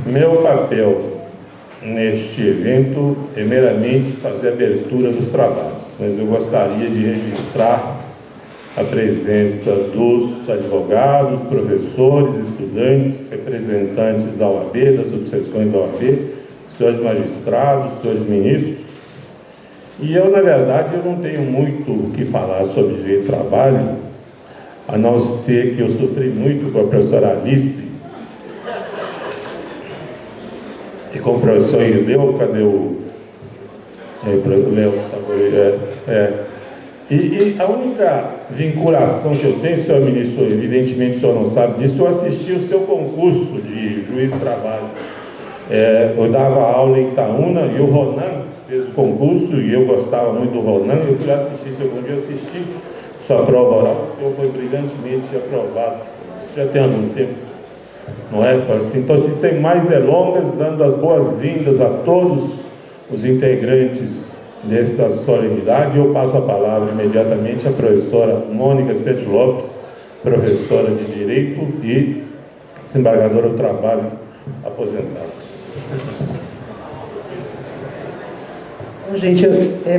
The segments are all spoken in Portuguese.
Meu papel neste evento é meramente fazer a abertura dos trabalhos, mas eu gostaria de registrar a presença dos advogados, professores, estudantes, representantes da OAB, das subseções da OAB, senhores magistrados, senhores ministros. E eu, na verdade, eu não tenho muito o que falar sobre direito do trabalho, a não ser que eu sofri muito com a professora Alice e com o professor Irdeu. Cadê o Léo? E a única vinculação que eu tenho, senhor ministro, evidentemente o senhor não sabe disso, eu assisti o seu concurso de juiz do trabalho. Eu dava aula em Itaúna e o Ronan fez o concurso e eu gostava muito do Ronan. Eu fui lá assistir, segundo dia eu assisti sua prova oral, o senhor foi brilhantemente aprovado. Já tem algum tempo, não é? Então, sem mais delongas, dando as boas-vindas a todos os integrantes desta solenidade, eu passo a palavra imediatamente à professora Mônica Sete Lopes, professora de Direito e desembargadora do Trabalho aposentada. Bom, gente,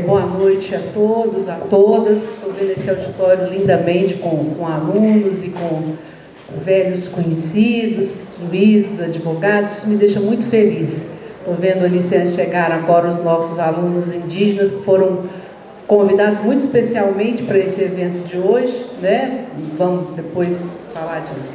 boa noite a todos, a todas. Estou vendo esse auditório lindamente com alunos e com velhos conhecidos, juízes, advogados. Isso me deixa muito feliz. Estou vendo ali chegar agora os nossos alunos indígenas que foram convidados muito especialmente para esse evento de hoje, né? Vamos depois falar disso.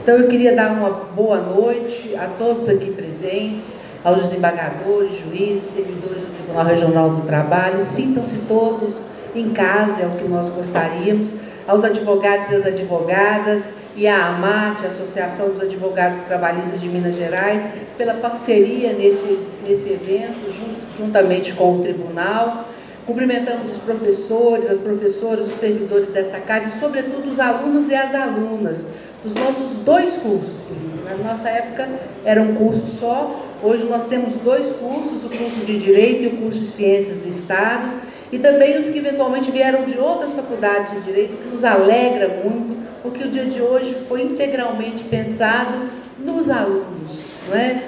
Então, eu queria dar uma boa noite a todos aqui presentes, aos desembargadores, juízes, servidores do Tribunal Regional do Trabalho. Sintam-se todos em casa, é o que nós gostaríamos, aos advogados e às advogadas, e à AMAT, a Associação dos Advogados Trabalhistas de Minas Gerais, pela parceria nesse evento, juntamente com o Tribunal. Cumprimentamos os professores, as professoras, os servidores dessa casa e, sobretudo, os alunos e as alunas dos nossos 2 cursos. Na nossa época era um curso só, hoje nós temos 2 cursos, o curso de Direito e o curso de Ciências do Estado, e também os que eventualmente vieram de outras faculdades de Direito, que nos alegra muito, porque o dia de hoje foi integralmente pensado nos alunos, não é?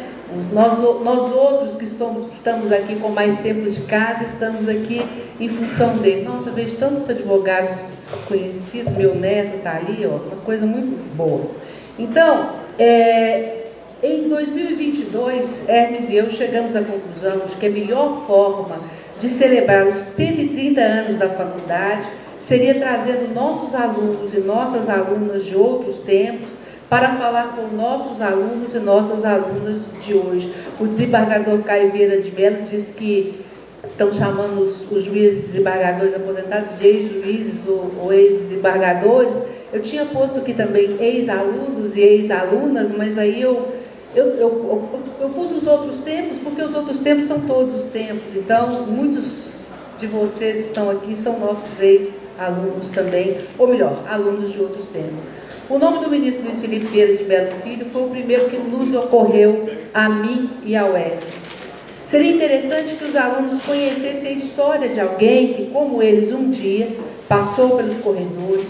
Nós outros que estamos aqui com mais tempo de casa, estamos aqui em função dele. Nossa, eu vejo tantos advogados conhecidos, meu neto está ali, ó, uma coisa muito boa. Então, em 2022, Hermes e eu chegamos à conclusão de que a melhor forma de celebrar os 130 anos da faculdade seria trazendo nossos alunos e nossas alunas de outros tempos para falar com nossos alunos e nossas alunas de hoje. O desembargador Caio Vieira de Mello disse que estão chamando os juízes e desembargadores aposentados de ex-juízes ou ex-desembargadores. Eu tinha posto aqui também ex-alunos e ex-alunas, mas aí eu pus os outros tempos, porque os outros tempos são todos os tempos. Então, muitos de vocês estão aqui, são nossos ex-alunos também, ou melhor, alunos de outros tempos. O nome do ministro Luiz Felipe Vieira de Mello Filho foi o primeiro que nos ocorreu a mim e ao Hermes. Seria interessante que os alunos conhecessem a história de alguém que, como eles, um dia passou pelos corredores,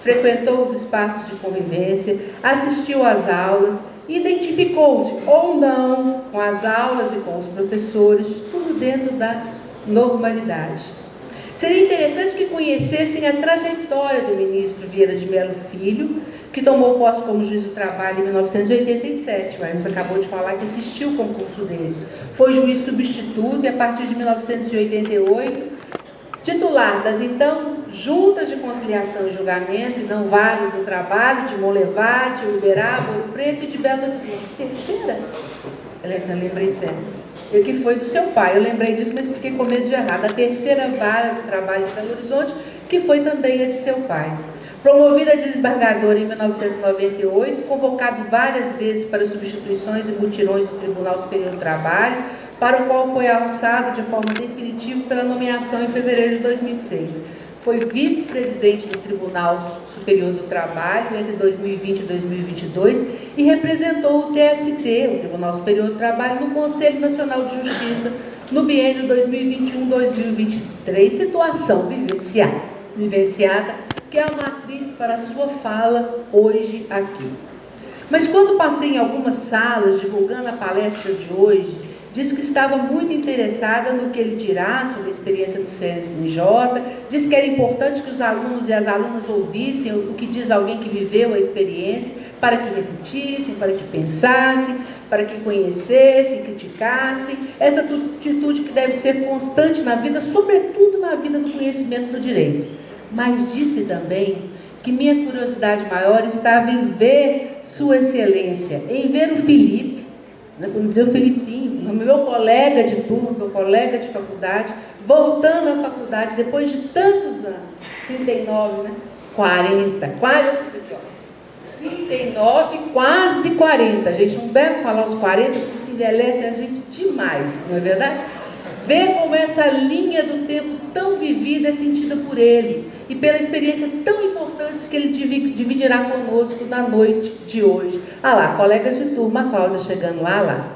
frequentou os espaços de convivência, assistiu às aulas, identificou-se ou não com as aulas e com os professores, tudo dentro da normalidade. Seria interessante que conhecessem a trajetória do ministro Vieira de Mello Filho, que tomou posse como juiz do trabalho em 1987. O Hermes acabou de falar que assistiu o concurso dele. Foi juiz substituto e, a partir de 1988, titular das então Juntas de Conciliação e Julgamento e não Vários do Trabalho de Monlevade, Uberaba, Ouro Preto e de Belo Horizonte. Terceira? Eu lembrei sempre. E que foi do seu pai. Eu lembrei disso, mas fiquei com medo de errar. A terceira vara do trabalho de Belo Horizonte, que foi também a de seu pai. Promovido a desembargador em 1998, convocado várias vezes para substituições e mutirões do Tribunal Superior do Trabalho, para o qual foi alçado de forma definitiva pela nomeação em fevereiro de 2006. Foi vice-presidente do Tribunal Superior do Trabalho entre 2020 e 2022 e representou o TST, o Tribunal Superior do Trabalho, no Conselho Nacional de Justiça no biênio 2021-2023, situação vivenciada, que é a matriz para a sua fala hoje aqui. Mas quando passei em algumas salas divulgando a palestra de hoje, disse que estava muito interessada no que ele dirá sobre a experiência do CNJ, disse que era importante que os alunos e as alunas ouvissem o que diz alguém que viveu a experiência, para que refletissem, para que pensassem, para que conhecessem, criticassem, essa atitude que deve ser constante na vida, sobretudo na vida do conhecimento do direito. Mas disse também que minha curiosidade maior estava em ver Sua Excelência, em ver o Felipe, vamos dizer o Felipinho, meu colega de turma, meu colega de faculdade, voltando à faculdade depois de tantos anos, 39, né? 40, quase aqui, ó. 39, quase 40. A gente não deve falar os 40 porque se envelhece a gente demais, não é verdade? Ver como essa linha do tempo tão vivida é sentida por ele e pela experiência tão importante que ele dividirá conosco na noite de hoje. Ah lá, colega de turma, a Cláudia chegando lá.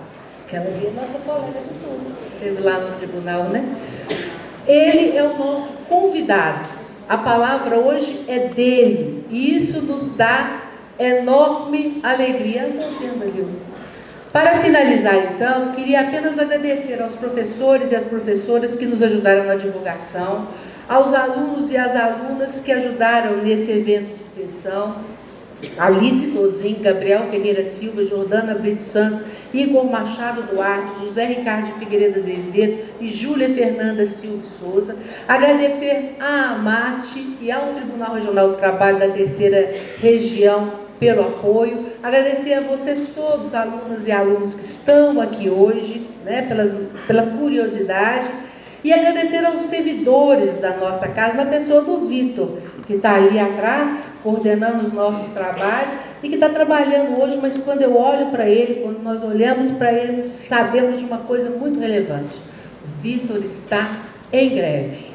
Aquela ali é nossa colega de turma, esteve lá no tribunal, né? Ele é o nosso convidado. A palavra hoje é dele e isso nos dá enorme alegria. Para finalizar, então, queria apenas agradecer aos professores e às professoras que nos ajudaram na divulgação, aos alunos e às alunas que ajudaram nesse evento de extensão, Alice Tozin, Gabriel Ferreira Silva, Jordana Brito Santos, Igor Machado Duarte, José Ricardo de Figueiredo Azevedo e Júlia Fernanda Silva Souza. Agradecer à AMAT e ao Tribunal Regional do Trabalho da Terceira Região pelo apoio, agradecer a vocês todos, alunas e alunos que estão aqui hoje, né, pela curiosidade, e agradecer aos servidores da nossa casa, na pessoa do Vitor, que está ali atrás, coordenando os nossos trabalhos, e que está trabalhando hoje, mas quando eu olho para ele, quando nós olhamos para ele, sabemos de uma coisa muito relevante: o Vitor está em greve.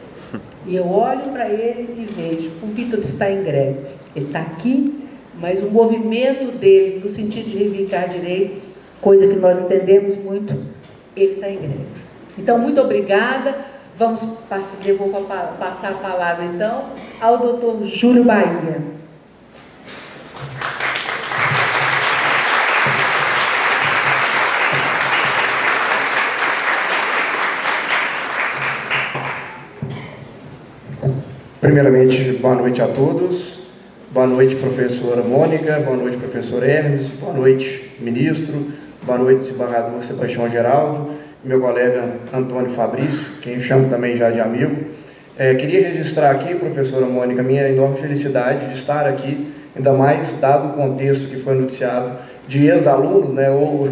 E eu olho para ele e vejo, o Vitor está em greve, ele está aqui, mas o movimento dele, no sentido de reivindicar direitos, coisa que nós entendemos muito, ele está em greve. Então, muito obrigada. Eu vou passar a palavra, então, ao doutor Júlio Bahia. Primeiramente, boa noite a todos. Boa noite, professora Mônica. Boa noite, professor Hermes. Boa noite, ministro. Boa noite, desembargador Sebastião Geraldo. Meu colega Antônio Fabrício, quem eu chamo também já de amigo. Queria registrar aqui, professora Mônica, minha enorme felicidade de estar aqui, ainda mais dado o contexto que foi noticiado de ex-alunos, né, ou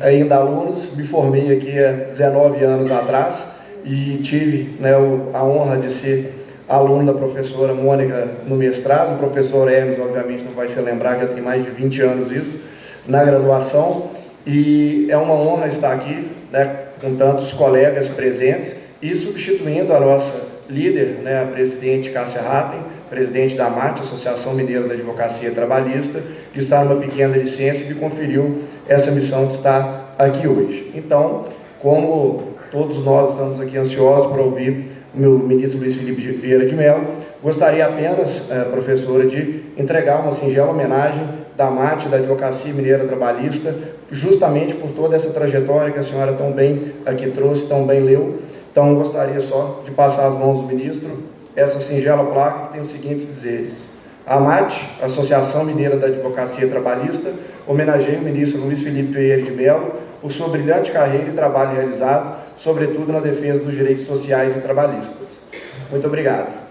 ainda alunos. Me formei aqui há 19 anos atrás e tive, né, a honra de ser aluno da professora Mônica no mestrado. O professor Hermes, obviamente, não vai se lembrar que já tem mais de 20 anos isso, na graduação. E é uma honra estar aqui, né, com tantos colegas presentes e substituindo a nossa líder, né, a presidente Cássia Ratten, presidente da AMAT, Associação Mineira da Advocacia Trabalhista, que está numa pequena licença e que conferiu essa missão de estar aqui hoje. Então, como todos nós estamos aqui ansiosos para ouvir o meu ministro Luiz Felipe Vieira de Mello, gostaria apenas, professora, de entregar uma singela homenagem da AMAT, da Advocacia Mineira Trabalhista, justamente por toda essa trajetória que a senhora tão bem aqui trouxe, tão bem leu. Então, gostaria só de passar às mãos do ministro essa singela placa que tem os seguintes dizeres: a AMAT, Associação Mineira da Advocacia Trabalhista, homenageia o ministro Luiz Felipe Vieira de Mello por sua brilhante carreira e trabalho realizado, sobretudo na defesa dos direitos sociais e trabalhistas. Muito obrigado.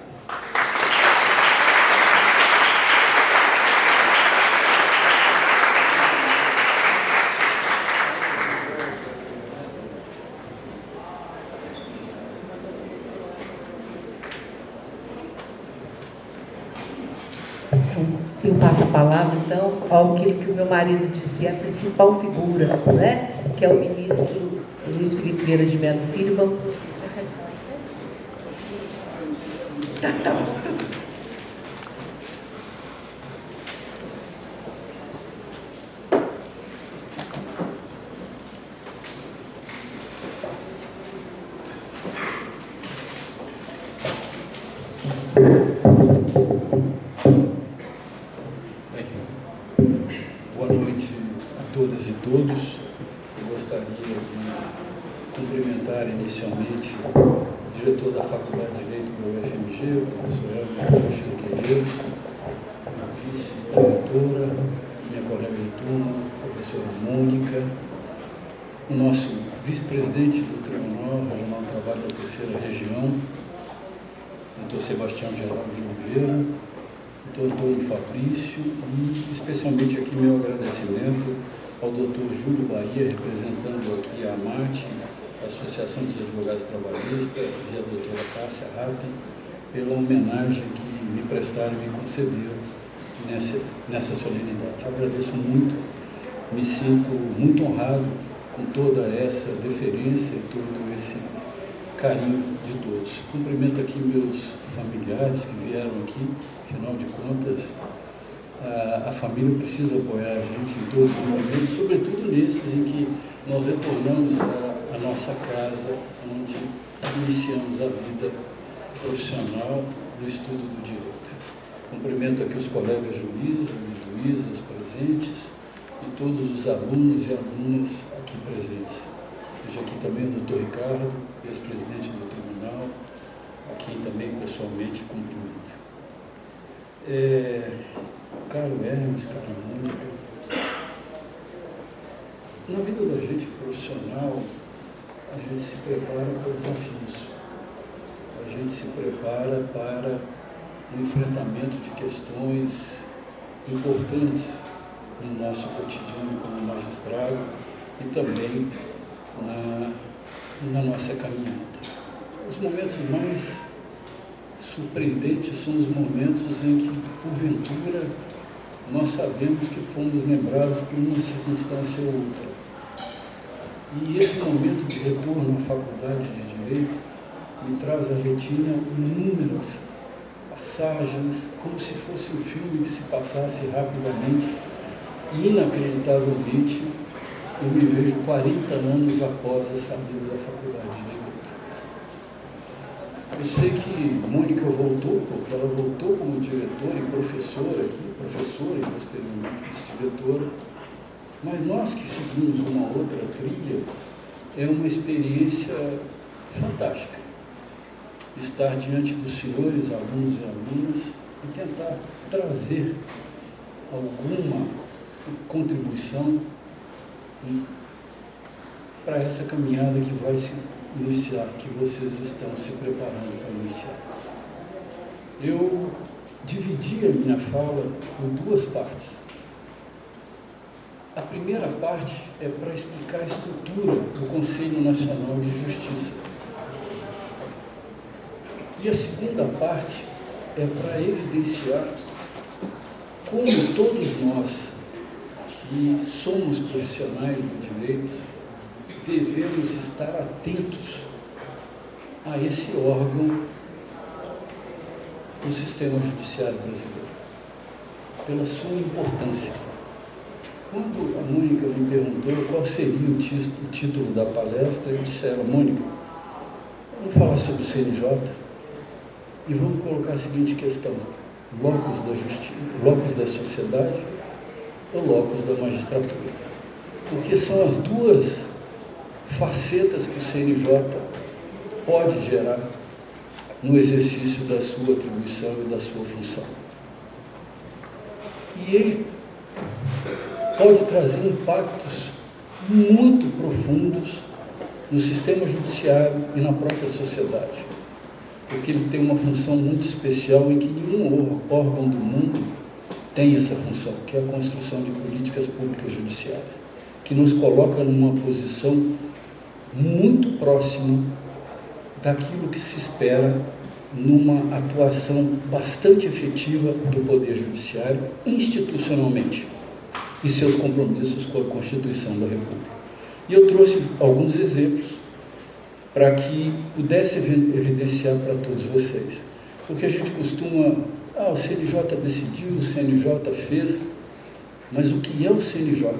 Eu passo a palavra, então, ao que o meu marido dizia, a principal figura, né, que é o ministro Luiz Felipe Vieira de Mello Filho. Vamos... Boa noite. todos. Eu gostaria de cumprimentar inicialmente o diretor da Faculdade de Direito do UFMG, o professor Elmer Queiroz, a vice-diretora, minha colega de turma, a professora Mônica, o nosso vice-presidente do Tribunal Regional do Trabalho da Terceira Região, o doutor Sebastião Geraldo de Oliveira, o doutor Antônio Fabrício, e especialmente aqui meu agradecimento ao doutor Júlio Bahia, representando aqui a AMAT, a Associação dos Advogados Trabalhistas, e a doutora Cássia Ratten, pela homenagem que me prestaram e me concederam nessa solenidade. Eu agradeço muito, me sinto muito honrado com toda essa deferência e todo esse carinho de todos. Cumprimento aqui meus familiares que vieram aqui, afinal de contas, a família precisa apoiar a gente em todos os momentos, sobretudo nesses em que nós retornamos à nossa casa, onde iniciamos a vida profissional no estudo do direito. Cumprimento aqui os colegas juízes e juízas presentes e todos os alunos e alunas aqui presentes. Vejo aqui também o doutor Ricardo, ex-presidente do tribunal, a quem também pessoalmente cumprimento. Caro Hermes, caro Mônica, na vida da gente profissional, a gente se prepara para desafios, a gente se prepara para o enfrentamento de questões importantes no nosso cotidiano como magistrado e também na nossa caminhada. Os momentos mais surpreendentes são os momentos em que, porventura, nós sabemos que fomos lembrados por uma circunstância ou outra. E esse momento de retorno à faculdade de Direito me traz à retina inúmeras passagens, como se fosse um filme que se passasse rapidamente, e inacreditavelmente eu me vejo 40 anos após a saída da faculdade de Direito. Eu sei que Mônica voltou, porque ela voltou como diretora e professora e posteriormente vice-diretora, mas nós que seguimos uma outra trilha, é uma experiência fantástica. Estar diante dos senhores, alunos e alunas, e tentar trazer alguma contribuição para essa caminhada que vai se iniciar, que vocês estão se preparando para iniciar. Eu dividi a minha fala em duas partes. A primeira parte é para explicar a estrutura do Conselho Nacional de Justiça. E a segunda parte é para evidenciar como todos nós que somos profissionais do direito devemos estar atentos a esse órgão do sistema judiciário brasileiro, pela sua importância. Quando a Mônica me perguntou qual seria o título da palestra, eu disse: Mônica, vamos falar sobre o CNJ e vamos colocar a seguinte questão: locus da justiça, locus da sociedade ou locus da magistratura? Porque são as duas facetas que o CNJ pode gerar no exercício da sua atribuição e da sua função. E ele pode trazer impactos muito profundos no sistema judiciário e na própria sociedade, porque ele tem uma função muito especial em que nenhum órgão do mundo tem essa função, que é a construção de políticas públicas judiciárias, que nos coloca numa posição muito próxima daquilo que se espera numa atuação bastante efetiva do Poder Judiciário institucionalmente e seus compromissos com a Constituição da República. E eu trouxe alguns exemplos para que pudesse evidenciar para todos vocês. Porque a gente costuma, o CNJ decidiu, o CNJ fez, mas o que é o CNJ?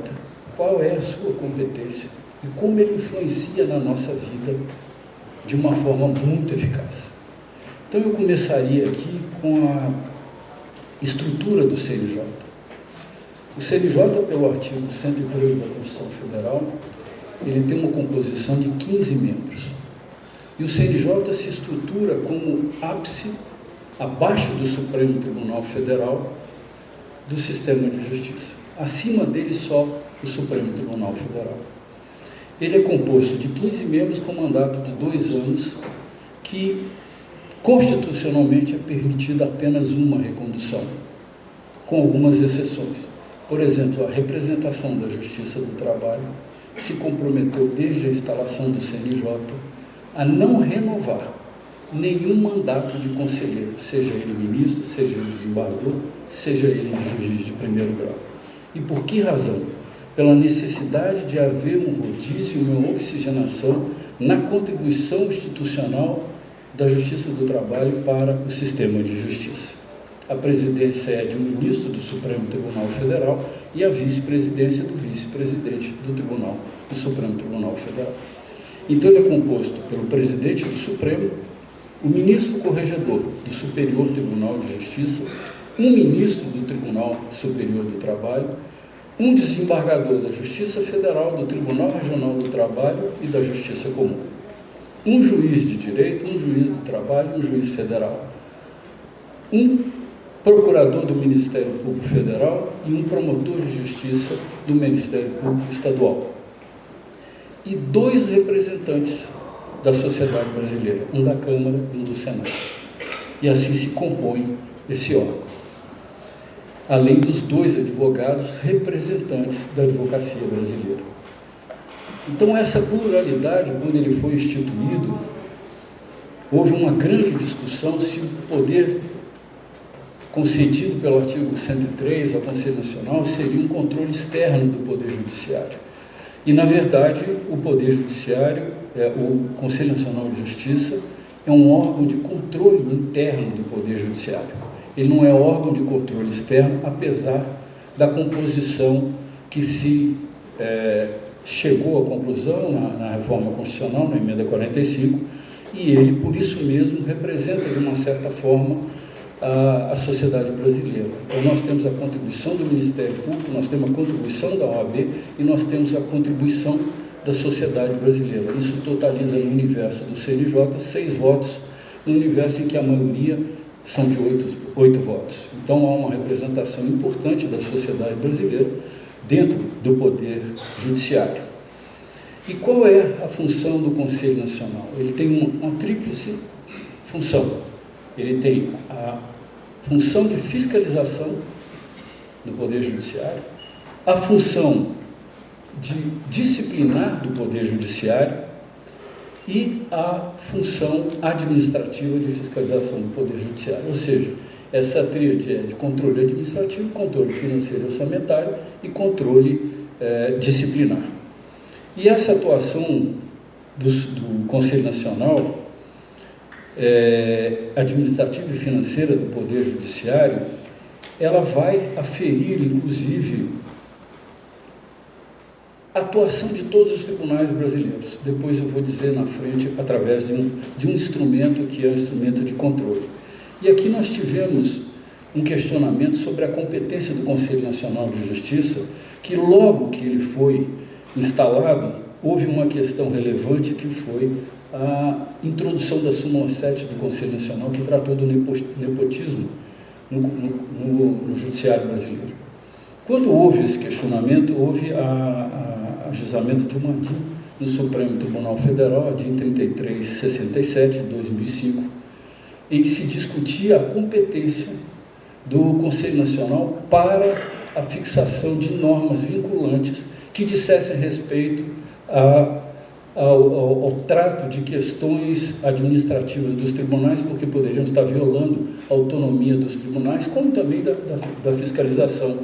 Qual é a sua competência? E como ele influencia na nossa vida de uma forma muito eficaz. Então eu começaria aqui com a estrutura do CNJ. O CNJ, pelo artigo 103 da Constituição Federal, ele tem uma composição de 15 membros. E o CNJ se estrutura como ápice, abaixo do Supremo Tribunal Federal, do sistema de justiça. Acima dele só o Supremo Tribunal Federal. Ele é composto de 15 membros com mandato de 2 anos, que constitucionalmente é permitida apenas uma recondução, com algumas exceções. Por exemplo, a representação da Justiça do Trabalho se comprometeu desde a instalação do CNJ a não renovar nenhum mandato de conselheiro, seja ele ministro, seja ele desembargador, seja ele juiz de primeiro grau. E por que razão? Pela necessidade de haver um rodízio e uma oxigenação na contribuição institucional da Justiça do Trabalho para o sistema de justiça. A presidência é de um ministro do Supremo Tribunal Federal e a vice-presidência do vice-presidente do Tribunal, do Supremo Tribunal Federal. Então ele é composto pelo presidente do Supremo, o ministro corregedor do Superior Tribunal de Justiça, um ministro do Tribunal Superior do Trabalho, um desembargador da Justiça Federal, do Tribunal Regional do Trabalho e da Justiça Comum, um juiz de direito, um juiz do trabalho, um juiz federal, um procurador do Ministério Público Federal e um promotor de justiça do Ministério Público Estadual. E 2 representantes da sociedade brasileira, um da Câmara e um do Senado. E assim se compõe esse órgão. Além dos 2 advogados representantes da advocacia brasileira. Então, essa pluralidade, quando ele foi instituído, houve uma grande discussão se o poder concedido pelo artigo 103 ao Conselho Nacional seria um controle externo do Poder Judiciário. E, na verdade, o Poder Judiciário, o Conselho Nacional de Justiça, é um órgão de controle interno do Poder Judiciário. Ele não é órgão de controle externo, apesar da composição que se chegou à conclusão na reforma constitucional, na emenda 45, e ele, por isso mesmo, representa, de uma certa forma, a sociedade brasileira. Então, nós temos a contribuição do Ministério Público, nós temos a contribuição da OAB e nós temos a contribuição da sociedade brasileira. Isso totaliza, no universo do CNJ, 6 votos, no universo em que a maioria são de 8 votos. Então, há uma representação importante da sociedade brasileira dentro do Poder Judiciário. E qual é a função do Conselho Nacional? Ele tem uma tríplice função. Ele tem a função de fiscalização do Poder Judiciário, a função de disciplinar do Poder Judiciário e a função administrativa de fiscalização do Poder Judiciário. Ou seja, essa tríade é de controle administrativo, controle financeiro e orçamentário e controle disciplinar. E essa atuação do Conselho Nacional administrativa e financeira do Poder Judiciário, ela vai aferir, inclusive, a atuação de todos os tribunais brasileiros. Depois eu vou dizer na frente, através de um instrumento que é um instrumento de controle. E aqui nós tivemos um questionamento sobre a competência do Conselho Nacional de Justiça, que logo que ele foi instalado, houve uma questão relevante que foi a introdução da súmula 7 do Conselho Nacional, que tratou do nepotismo no Judiciário brasileiro. Quando houve esse questionamento, houve ajuizamento de uma DIN no Supremo Tribunal Federal, a DIN 3367, de 2005, em que se discutia a competência do Conselho Nacional para a fixação de normas vinculantes que dissessem respeito ao trato de questões administrativas dos tribunais, porque poderiam estar violando a autonomia dos tribunais, como também da fiscalização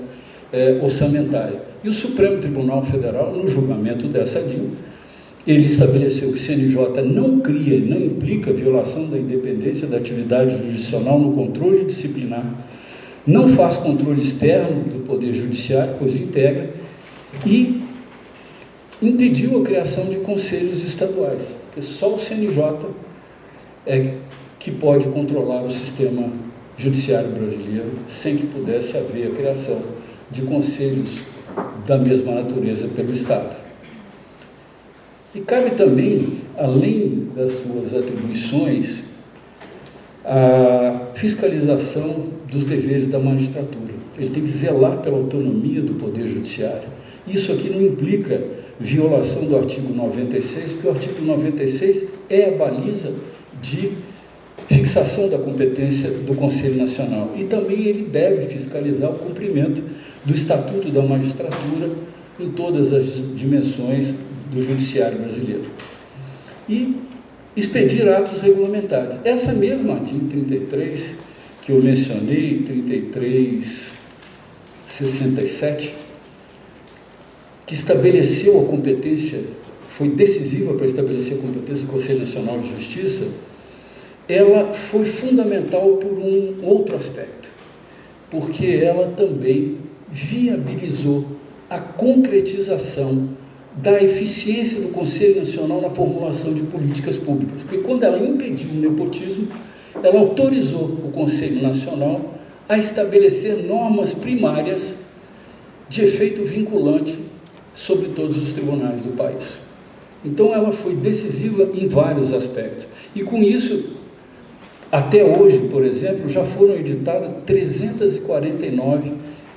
orçamentária. E o Supremo Tribunal Federal, no julgamento dessa DIN, ele estabeleceu que o CNJ não cria e não implica violação da independência da atividade jurisdicional no controle disciplinar, não faz controle externo do Poder Judiciário, pois integra, e impediu a criação de conselhos estaduais, porque só o CNJ é que pode controlar o sistema judiciário brasileiro, sem que pudesse haver a criação de conselhos da mesma natureza pelo Estado. E cabe também, além das suas atribuições, a fiscalização dos deveres da magistratura. Ele tem que zelar pela autonomia do Poder Judiciário. Isso aqui não implica violação do artigo 96, porque o artigo 96 é a baliza de fixação da competência do Conselho Nacional. E também ele deve fiscalizar o cumprimento do Estatuto da Magistratura em todas as dimensões do Judiciário brasileiro. E expedir atos regulamentares. Essa mesma artigo 33, que eu mencionei, 3367, que estabeleceu a competência, foi decisiva para estabelecer a competência do Conselho Nacional de Justiça, ela foi fundamental por um outro aspecto, porque ela também viabilizou a concretização da eficiência do Conselho Nacional na formulação de políticas públicas. Porque quando ela impediu o nepotismo, ela autorizou o Conselho Nacional a estabelecer normas primárias de efeito vinculante sobre todos os tribunais do país. Então, ela foi decisiva em vários aspectos. E com isso, até hoje, por exemplo, já foram editadas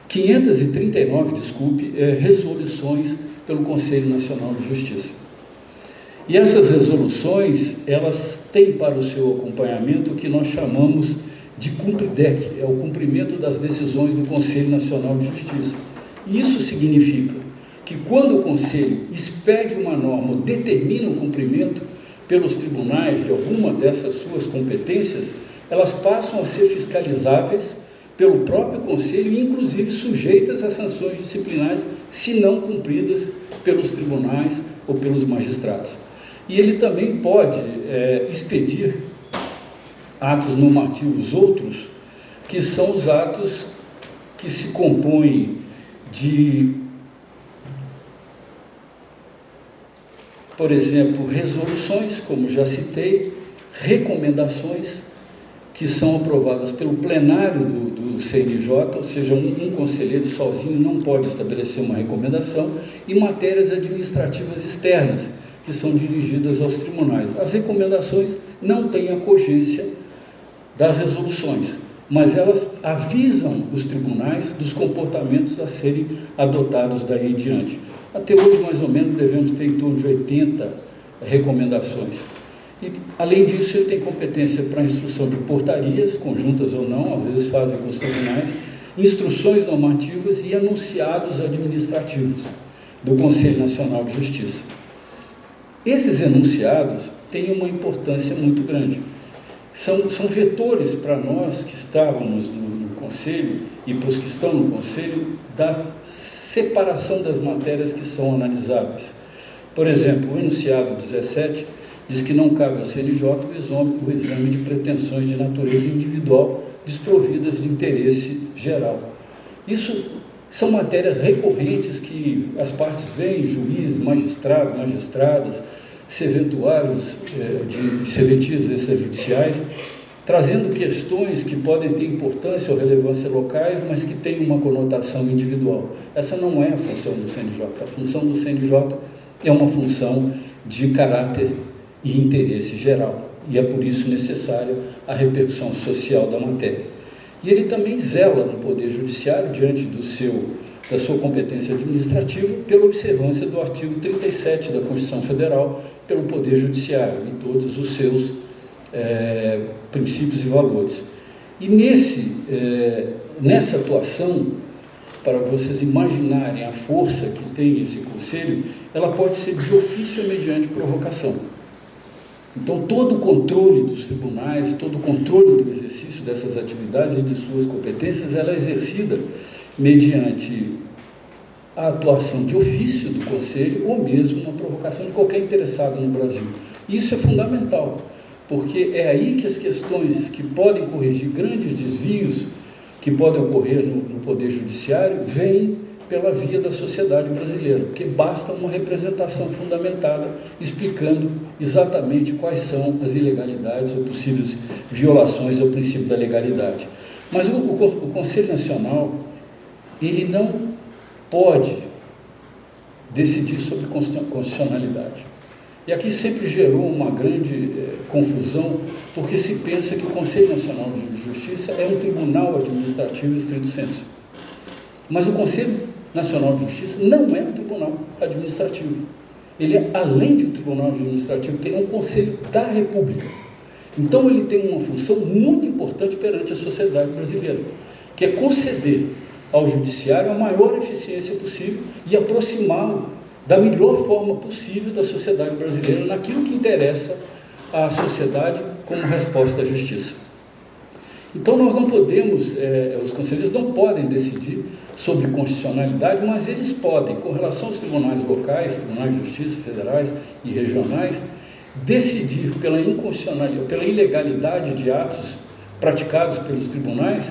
539 resoluções pelo Conselho Nacional de Justiça. E essas resoluções, elas têm para o seu acompanhamento o que nós chamamos de cumpridec, é o cumprimento das decisões do Conselho Nacional de Justiça. E isso significa que quando o Conselho expede uma norma ou determina o cumprimento pelos tribunais de alguma dessas suas competências, elas passam a ser fiscalizáveis pelo próprio Conselho, inclusive sujeitas a sanções disciplinares, se não cumpridas pelos tribunais ou pelos magistrados. E ele também pode expedir atos normativos outros, que são os atos que se compõem de, por exemplo, resoluções, como já citei, recomendações, que são aprovadas pelo plenário do CNJ, ou seja, um conselheiro sozinho não pode estabelecer uma recomendação, e matérias administrativas externas, que são dirigidas aos tribunais. As recomendações não têm a cogência das resoluções, mas elas avisam os tribunais dos comportamentos a serem adotados daí em diante. Até hoje, mais ou menos, devemos ter em torno de 80 recomendações. E, além disso, ele tem competência para a instrução de portarias, conjuntas ou não, às vezes fazem com os tribunais, instruções normativas e anunciados administrativos do Conselho Nacional de Justiça. Esses enunciados têm uma importância muito grande. São vetores para nós que estávamos no Conselho e para os que estão no Conselho da separação das matérias que são analisáveis. Por exemplo, o enunciado 17 diz que não cabe ao CNJ o exame de pretensões de natureza individual desprovidas de interesse geral. Isso são matérias recorrentes que as partes veem, juízes, magistrados, magistradas, serventuários de serventias extrajudiciais, trazendo questões que podem ter importância ou relevância locais, mas que têm uma conotação individual. Essa não é a função do CNJ. A função do CNJ é uma função de caráter e interesse geral, e é por isso necessária a repercussão social da matéria. E ele também zela no Poder Judiciário, diante da sua competência administrativa, pela observância do artigo 37 da Constituição Federal, pelo Poder Judiciário, em todos os seus princípios e valores. E nessa atuação, para vocês imaginarem a força que tem esse Conselho, ela pode ser de ofício ou mediante provocação. Então, todo o controle dos tribunais, todo o controle do exercício dessas atividades e de suas competências, ela é exercida mediante a atuação de ofício do Conselho ou mesmo uma provocação de qualquer interessado no Brasil. Isso é fundamental, porque é aí que as questões que podem corrigir grandes desvios que podem ocorrer no Poder Judiciário vêm pela via da sociedade brasileira, porque basta uma representação fundamentada explicando exatamente quais são as ilegalidades ou possíveis violações ao princípio da legalidade. Mas o Conselho Nacional, ele não pode decidir sobre constitucionalidade. E aqui sempre gerou uma grande confusão, porque se pensa que o Conselho Nacional de Justiça é um tribunal administrativo estrito sensu. Mas o Conselho Nacional de Justiça não é um tribunal administrativo. Ele é além de um tribunal administrativo, porque ele é um conselho da República. Então ele tem uma função muito importante perante a sociedade brasileira, que é conceder ao judiciário a maior eficiência possível e aproximá-lo da melhor forma possível da sociedade brasileira naquilo que interessa à sociedade como resposta à justiça. Então nós não podemos, os conselheiros não podem decidir sobre constitucionalidade, mas eles podem, com relação aos tribunais locais, tribunais de justiça federais e regionais, decidir pela inconstitucionalidade, pela ilegalidade de atos praticados pelos tribunais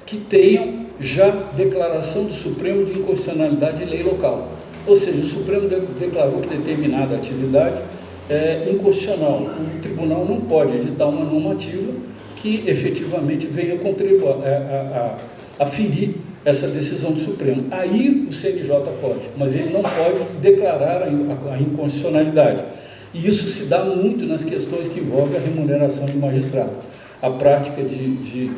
que tenham já declaração do Supremo de inconstitucionalidade de lei local. Ou seja, o Supremo declarou que determinada atividade é inconstitucional. O tribunal não pode editar uma normativa que efetivamente venha contribuir a ferir essa decisão do Supremo. Aí o CNJ pode, mas ele não pode declarar a inconstitucionalidade. E isso se dá muito nas questões que envolvem a remuneração de magistrado, a prática de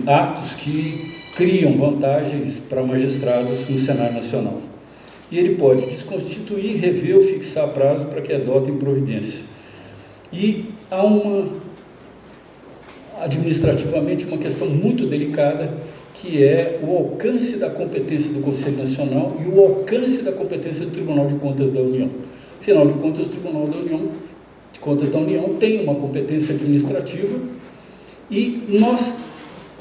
atos que criam vantagens para magistrados no cenário nacional. E ele pode desconstituir, rever ou fixar prazo para que adotem providência. E há administrativamente uma questão muito delicada, que é o alcance da competência do Conselho Nacional e o alcance da competência do Tribunal de Contas da União. Afinal de contas, o Tribunal de Contas da União tem uma competência administrativa e nós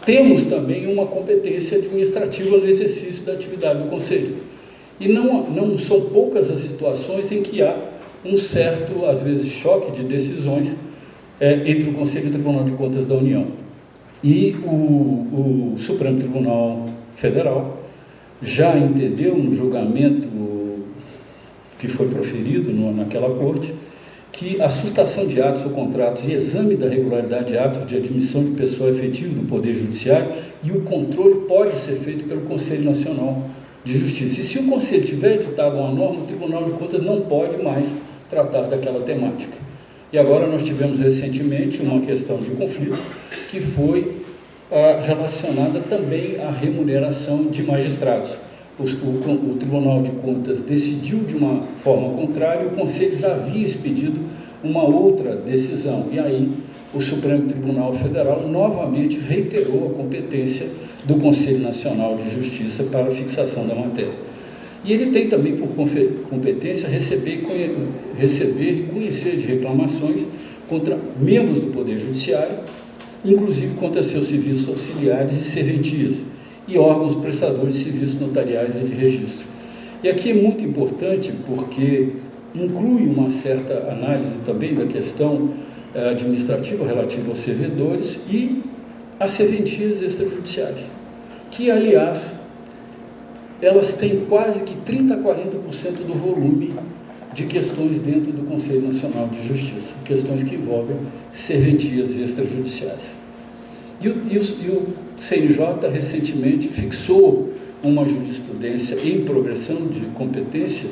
temos também uma competência administrativa no exercício da atividade do Conselho. E não são poucas as situações em que há um certo, às vezes, choque de decisões entre o Conselho e o Tribunal de Contas da União. E o Supremo Tribunal Federal já entendeu no julgamento que foi proferido naquela corte que a sustação de atos ou contratos e exame da regularidade de atos de admissão de pessoa efetiva do Poder Judiciário e o controle pode ser feito pelo Conselho Nacional de Justiça. E se o Conselho tiver editado uma norma, o Tribunal de Contas não pode mais tratar daquela temática. E agora nós tivemos recentemente uma questão de conflito que foi relacionada também à remuneração de magistrados. O Tribunal de Contas decidiu de uma forma contrária e o Conselho já havia expedido uma outra decisão. E aí o Supremo Tribunal Federal novamente reiterou a competência do Conselho Nacional de Justiça para a fixação da matéria. E ele tem também por competência receber e conhecer de reclamações contra membros do Poder Judiciário, inclusive contra seus serviços auxiliares e serventias, e órgãos prestadores de serviços notariais e de registro. E aqui é muito importante porque inclui uma certa análise também da questão administrativa relativa aos servidores e as serventias extrajudiciais, que, aliás, elas têm quase que 30% a 40% do volume de questões dentro do Conselho Nacional de Justiça, questões que envolvem serventias extrajudiciais. E o CNJ recentemente fixou uma jurisprudência em progressão de competência,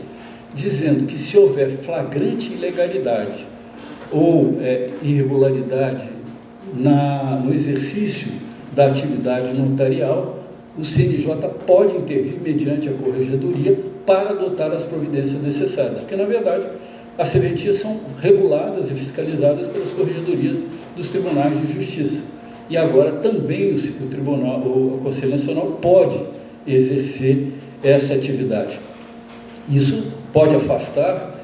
dizendo que se houver flagrante ilegalidade ou irregularidade no exercício da atividade notarial, o CNJ pode intervir mediante a corregedoria para adotar as providências necessárias, porque, na verdade, as serventias são reguladas e fiscalizadas pelas corregedorias dos tribunais de justiça. E agora também o Conselho Nacional pode exercer essa atividade. Isso pode afastar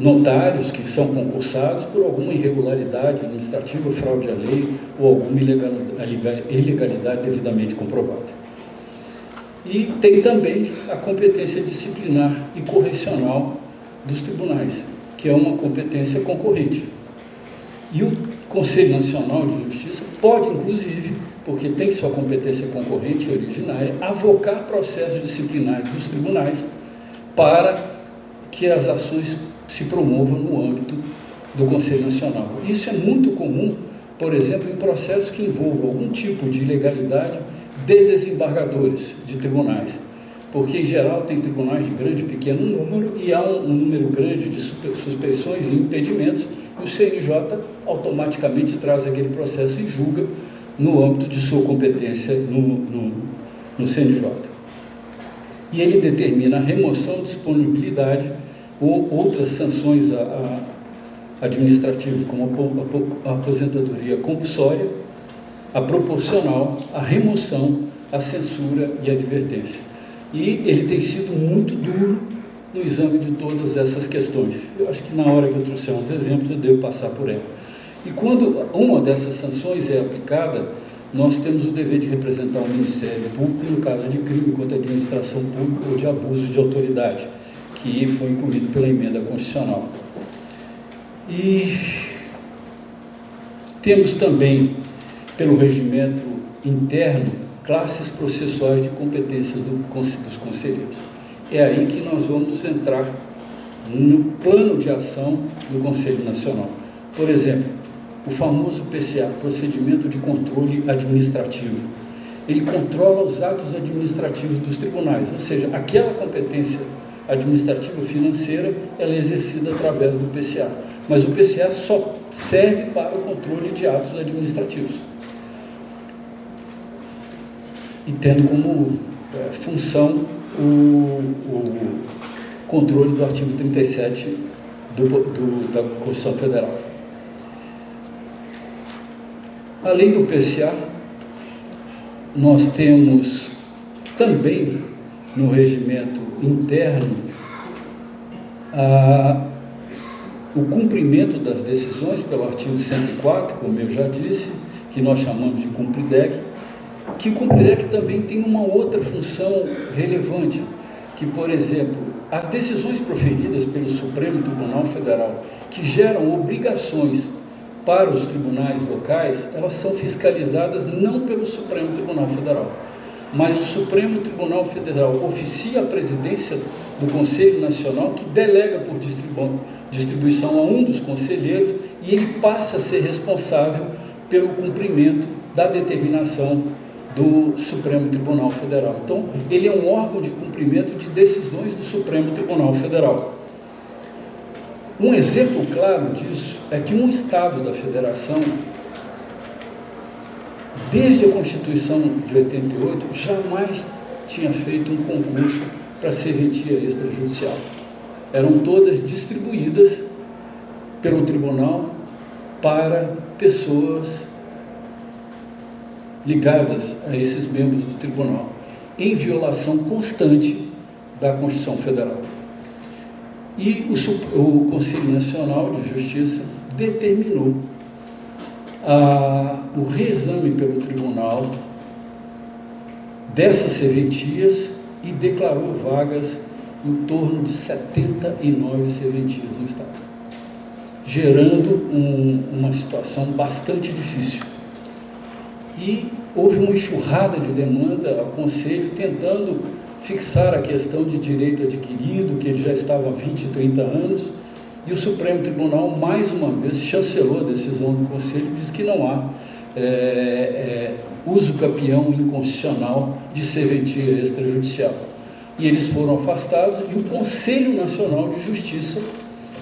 notários que são concursados por alguma irregularidade administrativa, fraude à lei ou alguma ilegalidade devidamente comprovada. E tem também a competência disciplinar e correcional dos tribunais, que é uma competência concorrente. E o Conselho Nacional de Justiça pode, inclusive, porque tem sua competência concorrente e originária, avocar processos disciplinares dos tribunais para que as ações se promovam no âmbito do Conselho Nacional. Isso é muito comum, por exemplo, em processos que envolvam algum tipo de ilegalidade de desembargadores de tribunais, porque em geral tem tribunais de grande e pequeno número e há um número grande de suspeições e impedimentos, e o CNJ automaticamente traz aquele processo e julga no âmbito de sua competência no CNJ. E ele determina a remoção, disponibilidade ou outras sanções administrativas, como a aposentadoria compulsória, a proporcional, a remoção, a censura e a advertência. E ele tem sido muito duro no exame de todas essas questões. Eu acho que na hora que eu trouxer uns exemplos, eu devo passar por ela. E quando uma dessas sanções é aplicada, nós temos o dever de representar o Ministério Público no caso de crime contra a administração pública ou de abuso de autoridade, que foi incluído pela emenda constitucional. E temos também, pelo regimento interno, classes processuais de competências dos conselheiros. É aí que nós vamos entrar no plano de ação do Conselho Nacional. Por exemplo, o famoso PCA, Procedimento de Controle Administrativo. Ele controla os atos administrativos dos tribunais, ou seja, aquela competência administrativa financeira, ela é exercida através do PCA. Mas o PCA só serve para o controle de atos administrativos. E tendo como função o controle do artigo 37 da Constituição Federal. Além do PCA, nós temos também no regimento interno o cumprimento das decisões pelo artigo 104, como eu já disse, que nós chamamos de cumpridec, que o cumpridec também tem uma outra função relevante, que, por exemplo, as decisões proferidas pelo Supremo Tribunal Federal, que geram obrigações para os tribunais locais, elas são fiscalizadas não pelo Supremo Tribunal Federal, mas o Supremo Tribunal Federal oficia a presidência do Conselho Nacional, que delega por distribuição a um dos conselheiros, e ele passa a ser responsável pelo cumprimento da determinação do Supremo Tribunal Federal. Então, ele é um órgão de cumprimento de decisões do Supremo Tribunal Federal. Um exemplo claro disso é que um Estado da Federação, desde a Constituição de 88, jamais tinha feito um concurso para serventia extrajudicial. Eram todas distribuídas pelo tribunal para pessoas ligadas a esses membros do tribunal, em violação constante da Constituição Federal. E o Conselho Nacional de Justiça determinou o reexame pelo tribunal dessas serventias e declarou vagas em torno de 79 serventias no Estado, gerando uma situação bastante difícil. E houve uma enxurrada de demanda ao Conselho tentando fixar a questão de direito adquirido, que ele já estava há 20, 30 anos, e o Supremo Tribunal, mais uma vez, chancelou a decisão do Conselho e diz que não há uso capião inconstitucional de serventia extrajudicial. E eles foram afastados e o Conselho Nacional de Justiça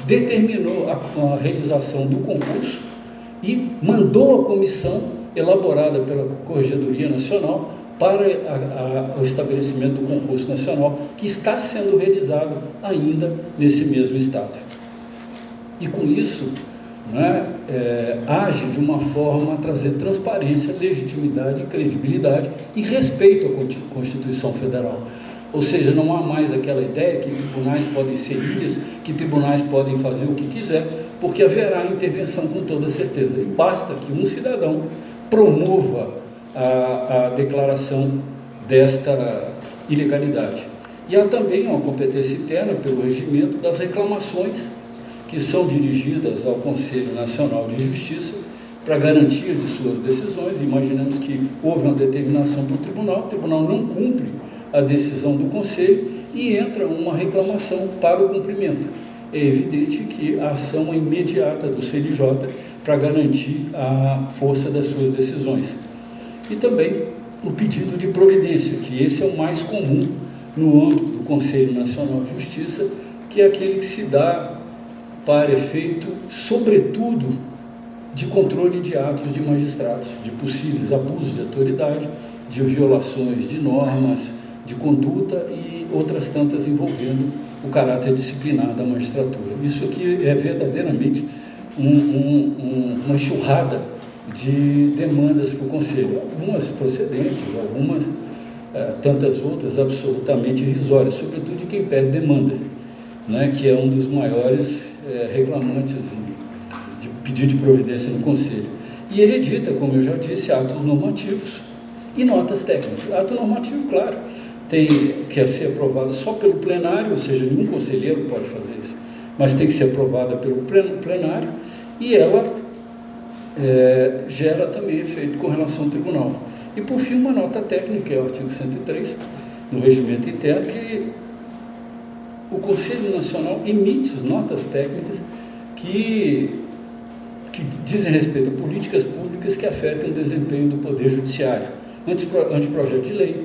determinou a realização do concurso e mandou a comissão elaborada pela Corregedoria Nacional para o estabelecimento do concurso nacional, que está sendo realizado ainda nesse mesmo Estado. E com isso, age de uma forma a trazer transparência, legitimidade, credibilidade e respeito à Constituição Federal. Ou seja, não há mais aquela ideia que tribunais podem ser ilhas, que tribunais podem fazer o que quiser, porque haverá intervenção com toda certeza. E basta que um cidadão promova a declaração desta ilegalidade. E há também uma competência interna pelo regimento das reclamações que são dirigidas ao Conselho Nacional de Justiça para garantia de suas decisões. Imaginamos que houve uma determinação do tribunal, o tribunal não cumpre a decisão do Conselho e entra uma reclamação para o cumprimento. É evidente que a ação é imediata do CNJ para garantir a força das suas decisões. E também o pedido de providência, que esse é o mais comum no âmbito do Conselho Nacional de Justiça, que é aquele que se dá para efeito, sobretudo, de controle de atos de magistrados, de possíveis abusos de autoridade, de violações de normas, de conduta e outras tantas envolvendo o caráter disciplinar da magistratura. Isso aqui é verdadeiramente uma enxurrada de demandas para o Conselho, algumas procedentes, algumas tantas outras absolutamente irrisórias, sobretudo de quem pede demanda, né, que é um dos maiores reclamantes de pedido de providência no Conselho. E ele edita, como eu já disse, atos normativos e notas técnicas. Ato normativo, claro, tem que ser aprovado só pelo plenário, ou seja, nenhum conselheiro pode fazer isso, mas tem que ser aprovada pelo plenário, e ela gera também efeito com relação ao tribunal. E, por fim, uma nota técnica, que é o artigo 103 do Regimento Interno, que o Conselho Nacional emite notas técnicas que dizem respeito a políticas públicas que afetam o desempenho do Poder Judiciário, anteprojeto de lei,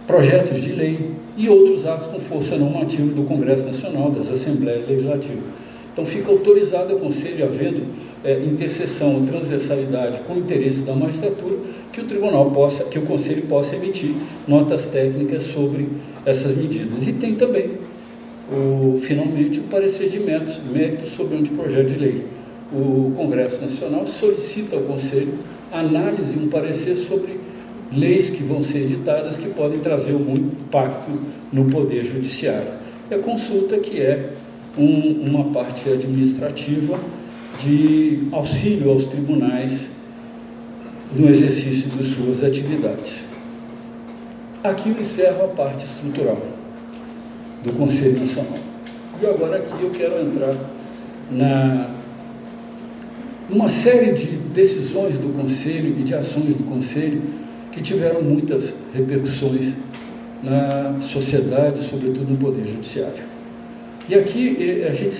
projetos de lei e outros atos com força normativa do Congresso Nacional, das Assembleias Legislativas. Então, fica autorizado ao Conselho, havendo interseção e transversalidade com o interesse da magistratura, que o Conselho possa emitir notas técnicas sobre essas medidas. E tem também, finalmente, o parecer de méritos sobre o anteprojeto de lei. O Congresso Nacional solicita ao Conselho análise e um parecer sobre leis que vão ser editadas que podem trazer algum impacto no Poder Judiciário. E a consulta, que é uma parte administrativa de auxílio aos tribunais no exercício de suas atividades. Aqui eu encerro a parte estrutural do Conselho Nacional. E agora aqui eu quero entrar numa série de decisões do Conselho e de ações do Conselho que tiveram muitas repercussões na sociedade, sobretudo no Poder Judiciário. E aqui a gente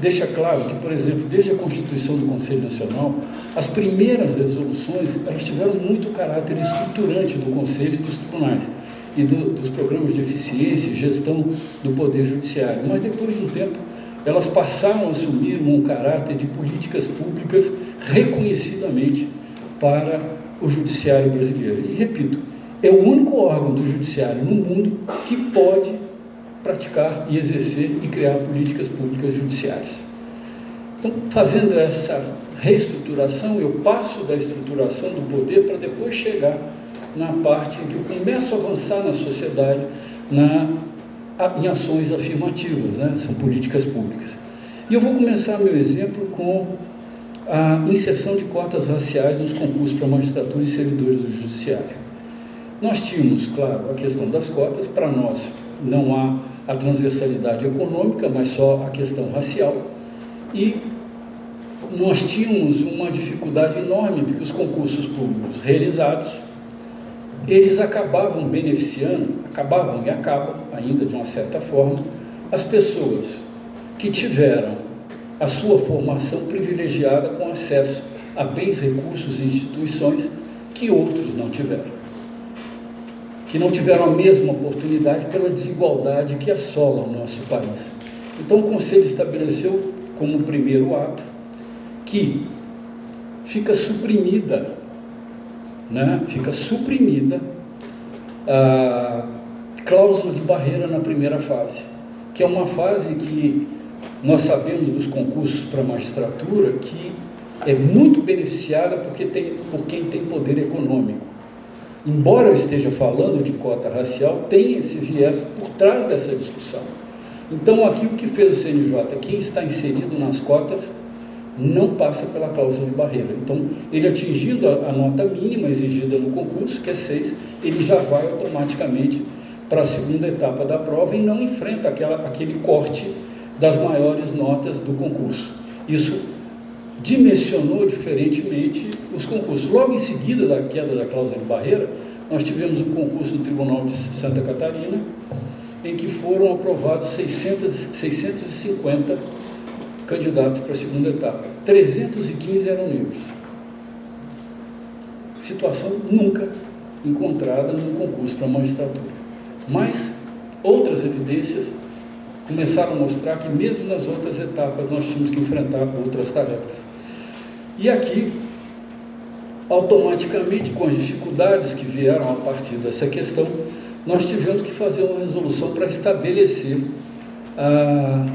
deixa claro que, por exemplo, desde a Constituição do Conselho Nacional, as primeiras resoluções elas tiveram muito caráter estruturante do Conselho e dos tribunais e dos programas de eficiência e gestão do Poder Judiciário. Mas depois de um tempo, elas passaram a assumir um caráter de políticas públicas reconhecidamente para o Judiciário brasileiro. E, repito, é o único órgão do Judiciário no mundo que pode praticar e exercer e criar políticas públicas judiciárias. Então, fazendo essa reestruturação, eu passo da estruturação do poder para depois chegar na parte em que eu começo a avançar na sociedade em ações afirmativas, né? São políticas públicas. E eu vou começar meu exemplo com a inserção de cotas raciais nos concursos para magistratura e servidores do Judiciário. Nós tínhamos, claro, a questão das cotas. Para nós não há a transversalidade econômica, mas só a questão racial. E nós tínhamos uma dificuldade enorme, porque os concursos públicos realizados, eles acabavam beneficiando, acabavam e acabam ainda de uma certa forma, as pessoas que tiveram a sua formação privilegiada com acesso a bens, recursos e instituições que outros não tiveram. Que não tiveram a mesma oportunidade pela desigualdade que assola o nosso país. Então, o Conselho estabeleceu como primeiro ato que fica suprimida a cláusula de barreira na primeira fase, que é uma fase que nós sabemos dos concursos para a magistratura que é muito beneficiada por quem tem poder econômico. Embora eu esteja falando de cota racial, tem esse viés por trás dessa discussão. Então, aqui o que fez o CNJ, quem está inserido nas cotas não passa pela cláusula de barreira. Então, ele atingindo a nota mínima exigida no concurso, que é 6, ele já vai automaticamente para a segunda etapa da prova e não enfrenta aquele corte das maiores notas do concurso. Isso dimensionou diferentemente os concursos. Logo em seguida da queda da cláusula de barreira, nós tivemos um concurso no Tribunal de Santa Catarina, em que foram aprovados 650 candidatos para a segunda etapa. 315 eram negros. Situação nunca encontrada no concurso para magistratura. Mas outras evidências começaram a mostrar que mesmo nas outras etapas nós tínhamos que enfrentar outras tarefas. E aqui, automaticamente, com as dificuldades que vieram a partir dessa questão, nós tivemos que fazer uma resolução para estabelecer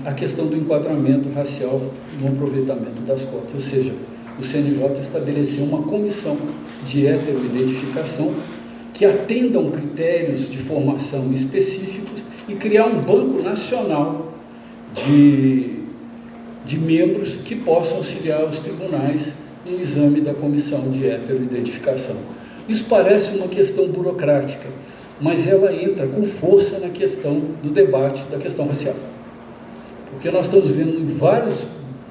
a questão do enquadramento racial no aproveitamento das cotas, ou seja, o CNJ estabeleceu uma comissão de heteroidentificação que atendam critérios de formação específicos e criar um banco nacional de membros que possam auxiliar os tribunais no exame da comissão de heteroidentificação. Isso parece uma questão burocrática, mas ela entra com força na questão do debate da questão racial. Porque nós estamos vendo em vários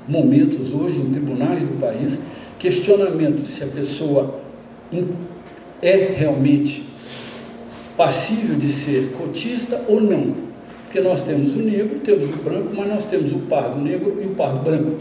momentos hoje em tribunais do país questionamento se a pessoa é realmente passível de ser cotista ou não. Porque nós temos o negro, temos o branco, mas nós temos o pardo negro e o pardo branco.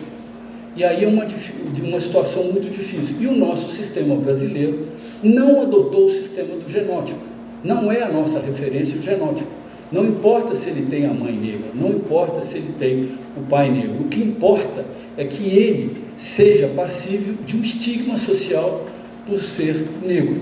E aí é uma situação muito difícil. E o nosso sistema brasileiro não adotou o sistema do genótipo. Não é a nossa referência o genótipo. Não importa se ele tem a mãe negra, não importa se ele tem o pai negro. O que importa é que ele seja passível de um estigma social por ser negro.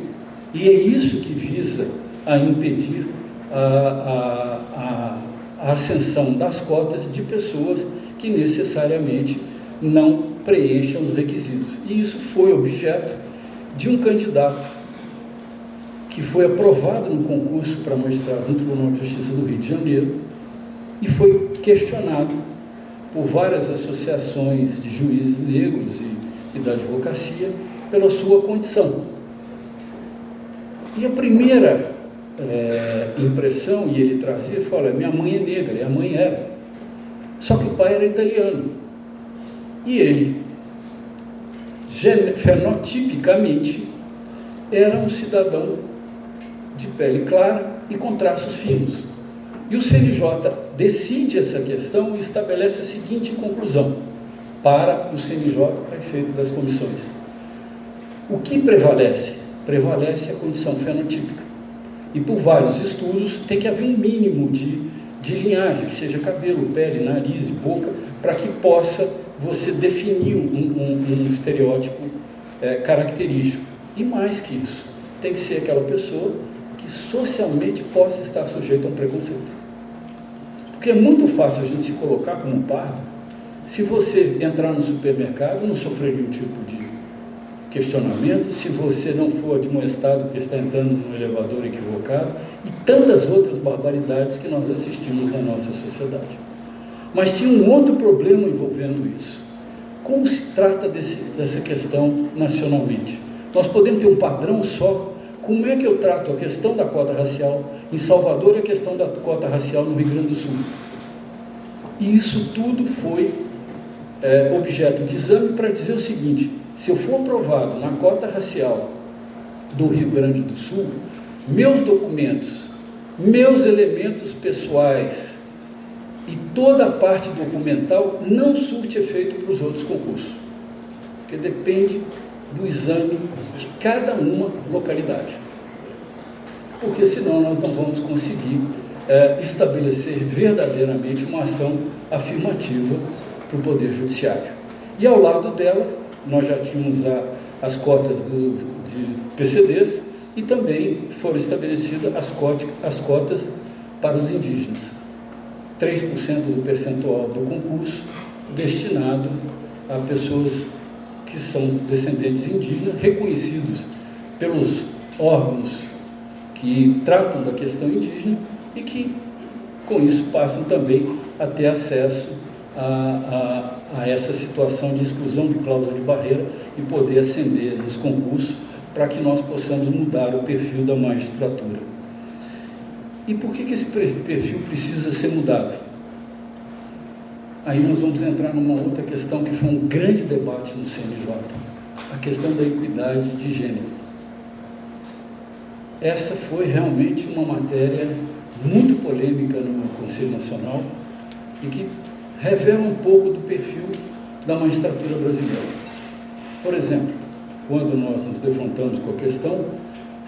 E é isso que visa a impedir a ascensão das cotas de pessoas que necessariamente não preencham os requisitos. E isso foi objeto de um candidato que foi aprovado no concurso para magistrado no Tribunal de Justiça do Rio de Janeiro e foi questionado por várias associações de juízes negros e da advocacia pela sua condição. E a primeira impressão, e ele trazia, ele falou: minha mãe é negra, e a mãe era. Só que o pai era italiano. E ele, fenotipicamente, era um cidadão de pele clara e com traços finos. E o CNJ decide essa questão e estabelece a seguinte conclusão para o CNJ a efeito das comissões. O que prevalece? Prevalece a condição fenotípica. E por vários estudos tem que haver um mínimo de linhagem, seja cabelo, pele, nariz, boca, para que possa você definir um estereótipo característico. E mais que isso, tem que ser aquela pessoa que socialmente possa estar sujeita a um preconceito. Porque é muito fácil a gente se colocar como pardo. Se você entrar no supermercado, não sofrer nenhum tipo de questionamento, se você não for admoestado porque está entrando num elevador equivocado, e tantas outras barbaridades que nós assistimos na nossa sociedade. Mas tinha um outro problema envolvendo isso. Como se trata dessa questão nacionalmente? Nós podemos ter um padrão só. Como é que eu trato a questão da cota racial em Salvador e a questão da cota racial no Rio Grande do Sul? E isso tudo foi objeto de exame para dizer o seguinte: se eu for aprovado na cota racial do Rio Grande do Sul, meus documentos, meus elementos pessoais e toda a parte documental não surte efeito para os outros concursos, porque depende do exame de cada uma localidade, porque senão nós não vamos conseguir estabelecer verdadeiramente uma ação afirmativa para o Poder Judiciário. E ao lado dela, nós já tínhamos as cotas de PCDs e também foram estabelecidas as cotas para os indígenas. 3% do percentual do concurso destinado a pessoas que são descendentes indígenas, reconhecidos pelos órgãos que tratam da questão indígena e que, com isso, passam também a ter acesso a essa situação de exclusão de cláusula de barreira e poder ascender nos concursos para que nós possamos mudar o perfil da magistratura. E por que esse perfil precisa ser mudado? Aí nós vamos entrar numa outra questão que foi um grande debate no CNJ, a questão da equidade de gênero. Essa foi realmente uma matéria muito polêmica no Conselho Nacional e que revela um pouco do perfil da magistratura brasileira. Por exemplo, quando nós nos defrontamos com a questão,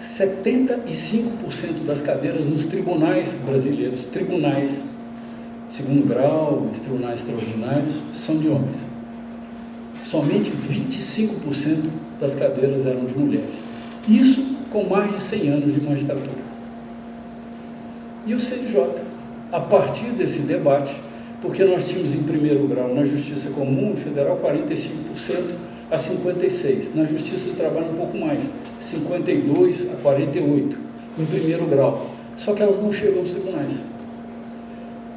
75% das cadeiras nos tribunais brasileiros, tribunais segundo grau, os tribunais extraordinários, são de homens. Somente 25% das cadeiras eram de mulheres. Isso com mais de 100 anos de magistratura. E o CNJ, a partir desse debate, porque nós tínhamos em primeiro grau na Justiça Comum e Federal 45% a 56%, na Justiça do Trabalho um pouco mais, 52% a 48% em primeiro grau, só que elas não chegam aos tribunais.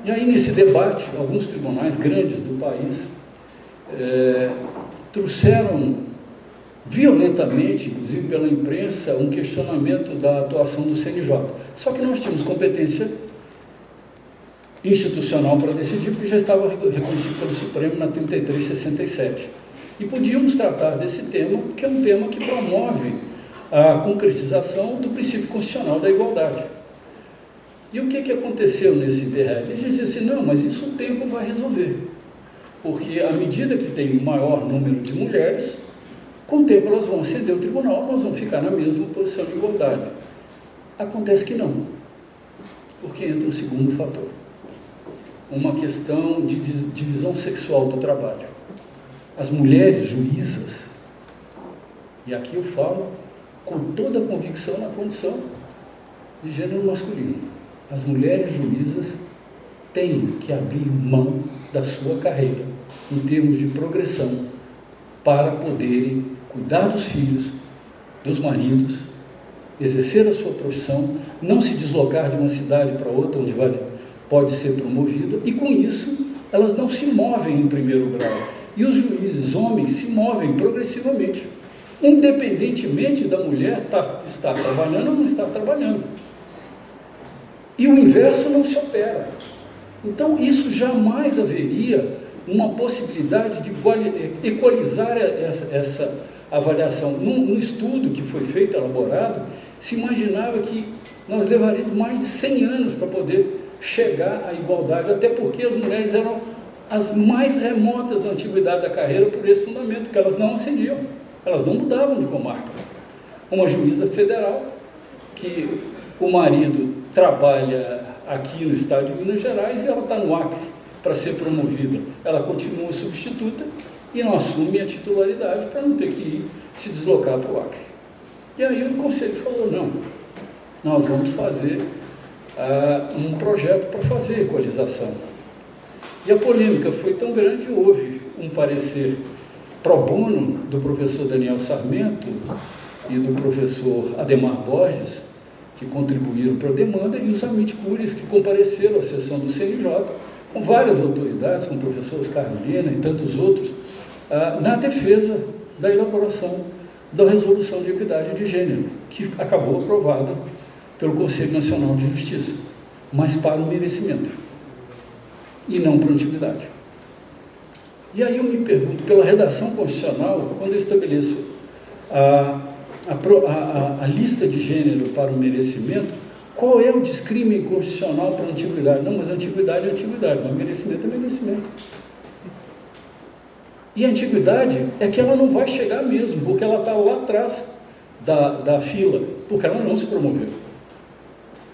E aí nesse debate, alguns tribunais grandes do país trouxeram violentamente, inclusive pela imprensa, um questionamento da atuação do CNJ. Só que nós tínhamos competência institucional para decidir, porque já estava reconhecido pelo Supremo na 3367. E podíamos tratar desse tema, que é um tema que promove a concretização do princípio constitucional da igualdade. E o que aconteceu nesse derrete? Eles diziam assim, não, mas isso o tempo vai resolver. Porque à medida que tem um maior número de mulheres, com o tempo elas vão aceder ao tribunal, nós vamos ficar na mesma posição de igualdade. Acontece que não, porque entra um segundo fator. Uma questão de divisão sexual do trabalho. As mulheres juízas, e aqui eu falo com toda a convicção na condição de gênero masculino, as mulheres juízas têm que abrir mão da sua carreira, em termos de progressão, para poderem cuidar dos filhos, dos maridos, exercer a sua profissão, não se deslocar de uma cidade para outra, onde pode ser promovida, e com isso elas não se movem em primeiro grau. E os juízes homens se movem progressivamente, independentemente da mulher estar trabalhando ou não estar trabalhando. E o inverso não se opera. Então, isso jamais haveria uma possibilidade de equalizar essa avaliação. No estudo que foi feito, elaborado, se imaginava que nós levaríamos mais de 100 anos para poder chegar à igualdade, até porque as mulheres eram as mais remotas da antiguidade da carreira por esse fundamento, que elas não ascendiam, elas não mudavam de comarca. Uma juíza federal, que o marido trabalha aqui no estado de Minas Gerais e ela está no Acre para ser promovida, ela continua substituta e não assume a titularidade para não ter que ir se deslocar para o Acre. E aí o conselho falou, não, nós vamos fazer um projeto para fazer a equalização. E a polêmica foi tão grande, houve um parecer pro bono do professor Daniel Sarmento e do professor Ademar Borges, que contribuíram para a demanda, e os amici curiae que compareceram à sessão do CNJ, com várias autoridades, com o professor Oscar Milena e tantos outros, na defesa da elaboração da Resolução de Equidade de Gênero, que acabou aprovada pelo Conselho Nacional de Justiça, mas para o merecimento, e não para a antiguidade. E aí eu me pergunto, pela redação constitucional, quando eu estabeleço a lista de gênero para o merecimento, qual é o descrime constitucional para a antiguidade? Não, mas a antiguidade é antiguidade, mas merecimento é merecimento. E a antiguidade é que ela não vai chegar mesmo, porque ela está lá atrás da fila, porque ela não se promoveu.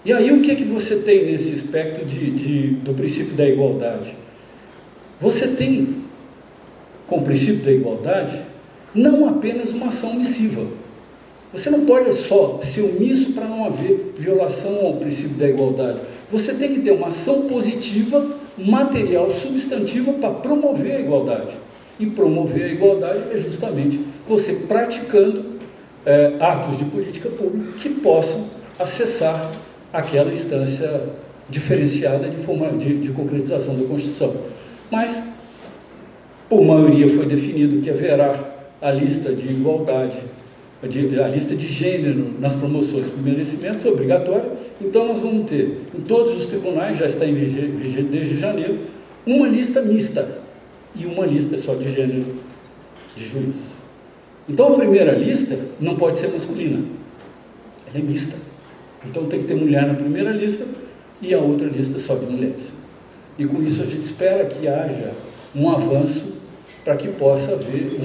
E aí o que você tem nesse aspecto do princípio da igualdade? Você tem, com o princípio da igualdade, não apenas uma ação omissiva. Você não pode só ser omisso para não haver violação ao princípio da igualdade. Você tem que ter uma ação positiva, material, substantiva para promover a igualdade. E promover a igualdade é justamente você praticando atos de política pública que possam acessar aquela instância diferenciada de concretização da Constituição. Mas, por maioria, foi definido que haverá a lista de igualdade, a lista de gênero nas promoções por merecimento, é obrigatória. Então nós vamos ter, em todos os tribunais, já está em vigente desde janeiro, uma lista mista e uma lista só de gênero de juízes. Então a primeira lista não pode ser masculina, ela é mista. Então tem que ter mulher na primeira lista e a outra lista só de mulheres. E com isso a gente espera que haja um avanço para que possa haver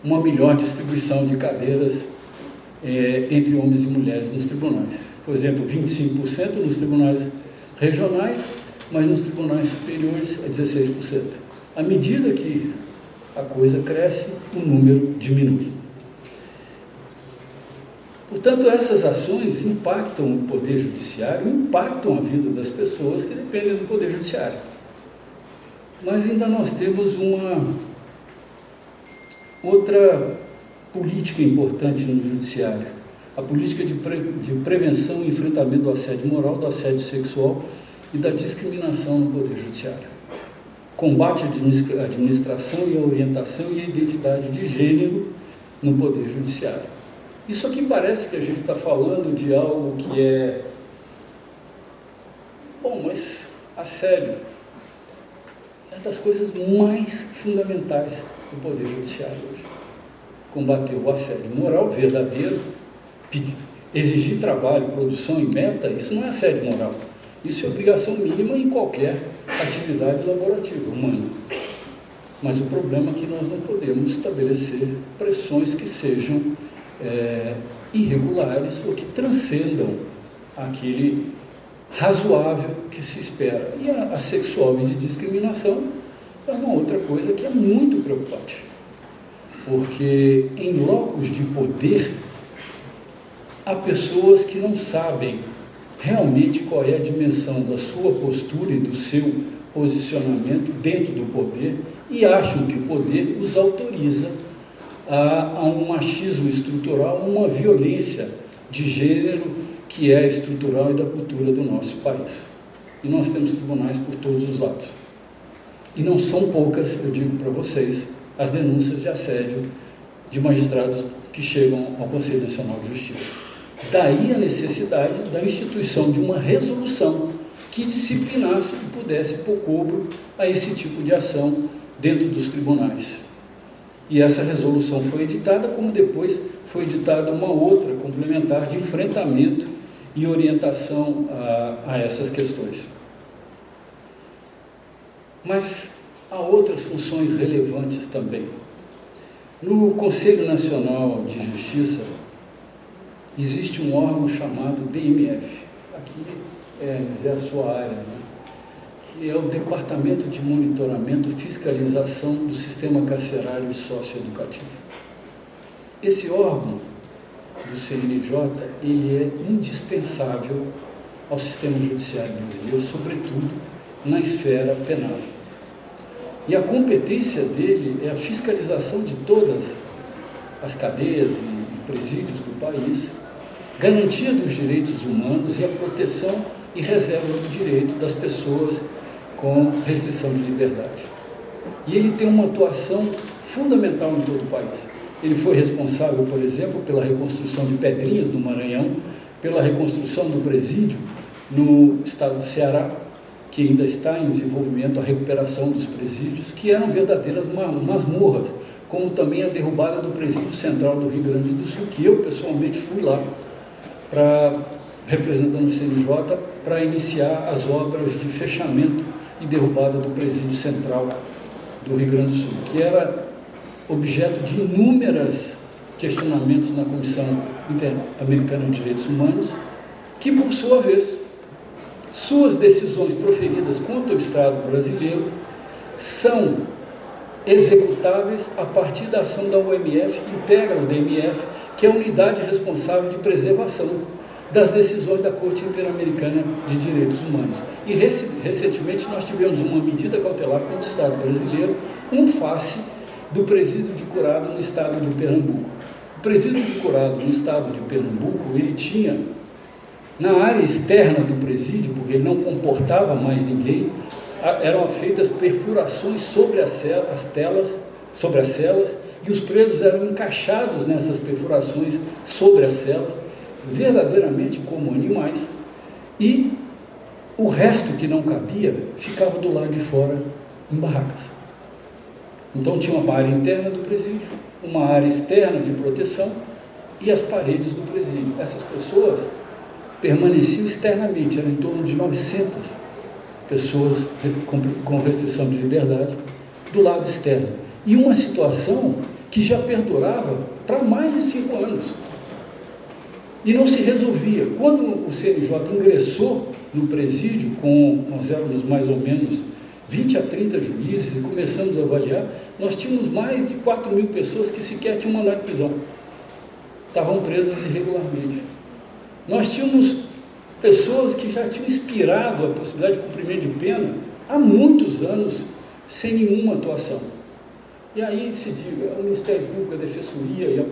uma melhor distribuição de cadeiras entre homens e mulheres nos tribunais. Por exemplo, 25% nos tribunais regionais, mas nos tribunais superiores é 16%. À medida que a coisa cresce, o número diminui. Portanto, essas ações impactam o poder judiciário, impactam a vida das pessoas que dependem do poder judiciário. Mas ainda nós temos uma outra política importante no judiciário, a política de prevenção e enfrentamento do assédio moral, do assédio sexual e da discriminação no poder judiciário. Combate à administração e a orientação e a identidade de gênero no poder judiciário. Isso aqui parece que a gente está falando de algo que é... Bom, mas assédio é das coisas mais fundamentais do poder judiciário hoje. Combater o assédio moral verdadeiro, exigir trabalho, produção e meta, isso não é assédio moral. Isso é obrigação mínima em qualquer atividade laborativa humana. Mas o problema é que nós não podemos estabelecer pressões que sejam irregulares ou que transcendam aquele razoável que se espera. E a sexual e de discriminação é uma outra coisa que é muito preocupante. Porque em locos de poder, há pessoas que não sabem realmente qual é a dimensão da sua postura e do seu posicionamento dentro do poder e acham que o poder os autoriza a um machismo estrutural, uma violência de gênero que é estrutural e da cultura do nosso país. E nós temos tribunais por todos os lados. E não são poucas, eu digo para vocês, as denúncias de assédio de magistrados que chegam ao Conselho Nacional de Justiça. Daí a necessidade da instituição de uma resolução que disciplinasse e pudesse pôr cobro a esse tipo de ação dentro dos tribunais. E essa resolução foi editada, como depois foi editada uma outra complementar de enfrentamento e orientação a essas questões. Mas há outras funções relevantes também. No Conselho Nacional de Justiça, existe um órgão chamado DMF. Aqui é a sua área, né? Que é o Departamento de Monitoramento e Fiscalização do Sistema Carcerário e Socioeducativo. Esse órgão do CNJ, ele é indispensável ao sistema judiciário brasileiro, sobretudo na esfera penal. E a competência dele é a fiscalização de todas as cadeias e presídios do país, garantia dos direitos humanos e a proteção e reserva do direito das pessoas com restrição de liberdade. E ele tem uma atuação fundamental em todo o país. Ele foi responsável, por exemplo, pela reconstrução de Pedrinhas, no Maranhão, pela reconstrução do presídio no estado do Ceará, que ainda está em desenvolvimento a recuperação dos presídios, que eram verdadeiras masmorras, como também a derrubada do presídio central do Rio Grande do Sul, que eu pessoalmente fui lá, representando o CNJ, para iniciar as obras de fechamento e derrubada do presídio central do Rio Grande do Sul, que era objeto de inúmeros questionamentos na Comissão Interamericana de Direitos Humanos, que, por sua vez, suas decisões proferidas contra o Estado brasileiro são executáveis a partir da ação da OMF, que integra o DMF, que é a unidade responsável de preservação das decisões da Corte Interamericana de Direitos Humanos. E recentemente nós tivemos uma medida cautelar contra o Estado brasileiro, face do presídio de Curado no estado de Pernambuco. O presídio de Curado no estado de Pernambuco, ele tinha, na área externa do presídio, porque ele não comportava mais ninguém, eram feitas perfurações sobre as celas, e os presos eram encaixados nessas perfurações sobre as celas, verdadeiramente como animais, e o resto que não cabia ficava do lado de fora em barracas. Então tinha uma área interna do presídio, uma área externa de proteção e as paredes do presídio. Essas pessoas permaneciam externamente, eram em torno de 900 pessoas com restrição de liberdade do lado externo. E uma situação que já perdurava para mais de 5 anos. E não se resolvia. Quando o CNJ ingressou no presídio, nós éramos mais ou menos 20 a 30 juízes, e começamos a avaliar, nós tínhamos mais de 4 mil pessoas que sequer tinham mandado de prisão. Estavam presas irregularmente. Nós tínhamos pessoas que já tinham expirado a possibilidade de cumprimento de pena há muitos anos, sem nenhuma atuação. E aí o Ministério Público, a Defensoria e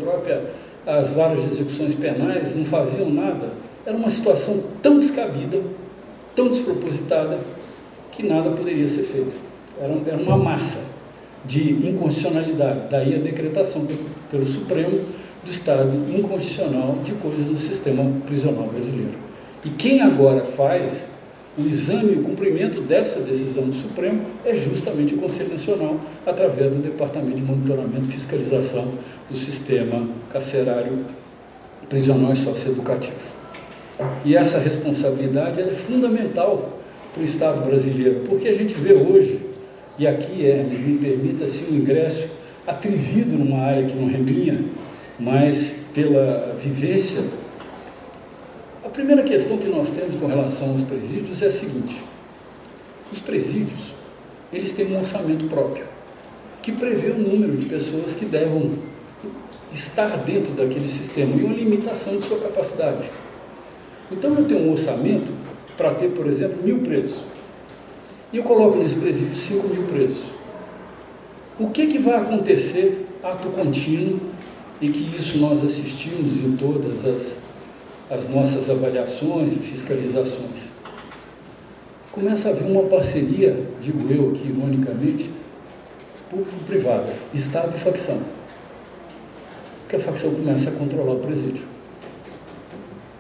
as varas de execuções penais não faziam nada. Era uma situação tão descabida, tão despropositada, que nada poderia ser feito. Era uma massa de inconstitucionalidade. Daí a decretação pelo Supremo do estado inconstitucional de coisas no sistema prisional brasileiro. E quem agora faz o exame e o cumprimento dessa decisão do Supremo é justamente o Conselho Nacional, através do Departamento de Monitoramento e Fiscalização do Sistema Carcerário, Prisional e Socioeducativo. E essa responsabilidade é fundamental para o Estado brasileiro, porque a gente vê hoje, e aqui me permita-se um ingresso atrevido numa área que não é minha, mas pela vivência. A primeira questão que nós temos com relação aos presídios é a seguinte: os presídios, eles têm um orçamento próprio, que prevê o número de pessoas que devem estar dentro daquele sistema e uma limitação de sua capacidade. Então eu tenho um orçamento para ter, por exemplo, 1.000 presos, e eu coloco nesse presídio 5.000 presos. O que vai acontecer, ato contínuo, e que isso nós assistimos em todas as nossas avaliações e fiscalizações? Começa a haver uma parceria, digo eu aqui ironicamente, público-privada, Estado e facção. Porque a facção começa a controlar o presídio.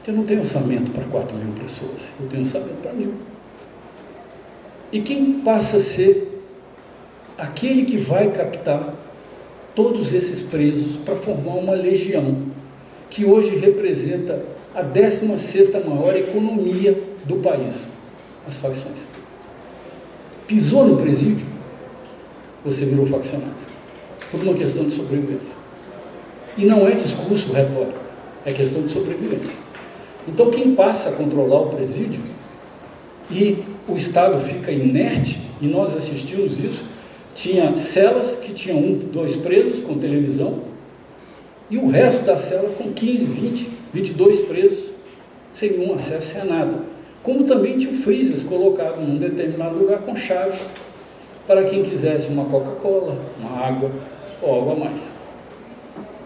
Eu não tenho orçamento para 4.000 pessoas, eu tenho orçamento para 1.000. E quem passa a ser aquele que vai captar todos esses presos para formar uma legião, que hoje representa a 16ª maior economia do país, as facções. Pisou no presídio, você virou faccionado, por uma questão de sobrevivência. E não é discurso retórico, é questão de sobrevivência. Então quem passa a controlar o presídio e o Estado fica inerte, e nós assistimos isso, tinha celas que tinham 1, 2 presos com televisão, e o resto da cela com 15, 20, 22 presos, sem nenhum acesso a nada. Como também tinha freezers colocado num determinado lugar com chave, para quem quisesse uma Coca-Cola, uma água ou algo a mais.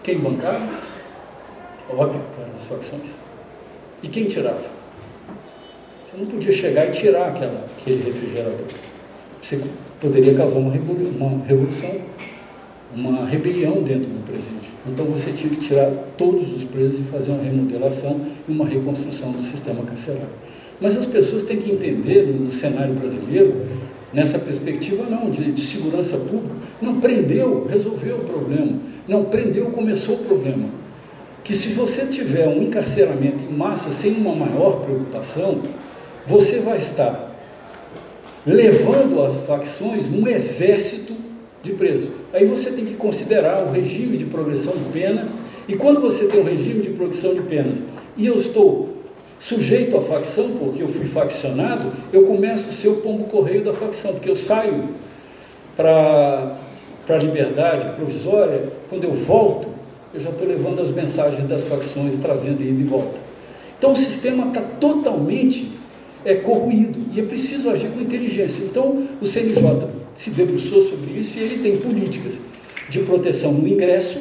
Quem bancava? Óbvio, eram as facções. E quem tirava? Você não podia chegar e tirar aquele refrigerador. Você poderia causar uma revolução, uma rebelião dentro do presídio. Então você tinha que tirar todos os presos e fazer uma remodelação e uma reconstrução do sistema carcerário. Mas as pessoas têm que entender, no cenário brasileiro, nessa perspectiva não, de segurança pública, não prendeu, resolveu o problema. Não prendeu, começou o problema. Que se você tiver um encarceramento em massa sem uma maior preocupação, você vai estar levando às facções um exército de presos. Aí você tem que considerar o regime de progressão de penas, e quando você tem um regime de progressão de penas, e eu estou sujeito à facção, porque eu fui faccionado, eu começo a ser o pombo-correio da facção, porque eu saio para a liberdade provisória, quando eu volto, eu já estou levando as mensagens das facções, trazendo ida e volta. Então o sistema está totalmente corroído, e é preciso agir com inteligência. Então o CNJ se debruçou sobre isso, e ele tem políticas de proteção no ingresso,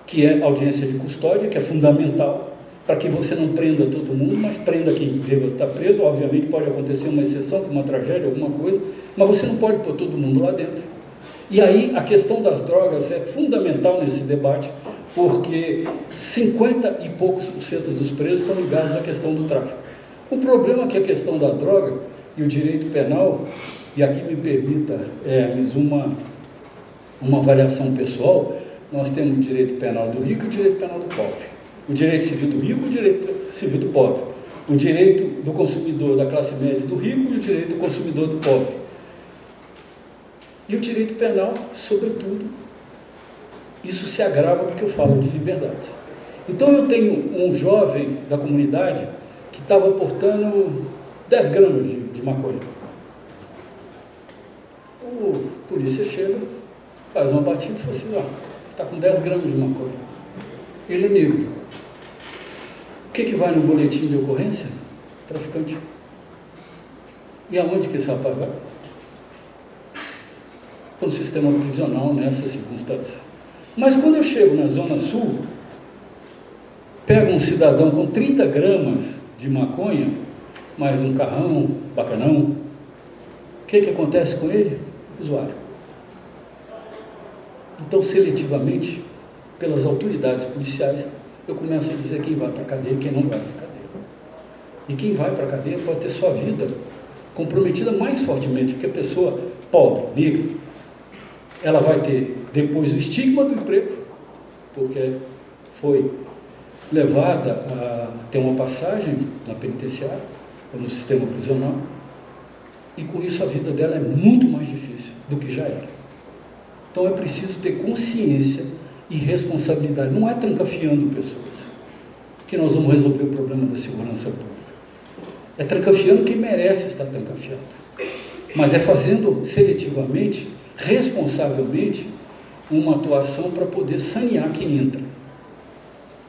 que é audiência de custódia, que é fundamental, para que você não prenda todo mundo, mas prenda quem deva estar preso. Obviamente pode acontecer uma exceção, uma tragédia, alguma coisa, mas você não pode pôr todo mundo lá dentro. E aí a questão das drogas é fundamental nesse debate, porque 50 e poucos % dos presos estão ligados à questão do tráfico. O problema é que a questão da droga e o direito penal, e aqui me permita uma avaliação pessoal, nós temos o direito penal do rico e o direito penal do pobre. O direito civil do rico e o direito civil do pobre. O direito do consumidor da classe média do rico e o direito do consumidor do pobre. E o direito penal, sobretudo, isso se agrava porque eu falo de liberdades. Então eu tenho um jovem da comunidade que estava portando 10 gramas de maconha. O polícia chega, faz uma batida e fala assim, ó, você está com 10 gramas de maconha. Ele é negro. O que vai no boletim de ocorrência? Traficante. E aonde que esse rapaz vai? Para o sistema prisional nessas circunstâncias. Mas quando eu chego na Zona Sul, pego um cidadão com 30 gramas de maconha, mais um carrão, bacanão, o que acontece com ele? Usuário. Então, seletivamente, pelas autoridades policiais, eu começo a dizer quem vai para a cadeia e quem não vai para a cadeia. E quem vai para a cadeia pode ter sua vida comprometida mais fortemente, porque a pessoa pobre, negra, ela vai ter depois o estigma do emprego, porque foi levada a ter uma passagem na penitenciária, ou no sistema prisional, e com isso a vida dela é muito mais difícil do que já era. Então é preciso ter consciência e responsabilidade. Não é trancafiando pessoas que nós vamos resolver o problema da segurança pública. É trancafiando quem merece estar trancafiado. Mas é fazendo seletivamente, responsavelmente, uma atuação para poder sanear quem entra.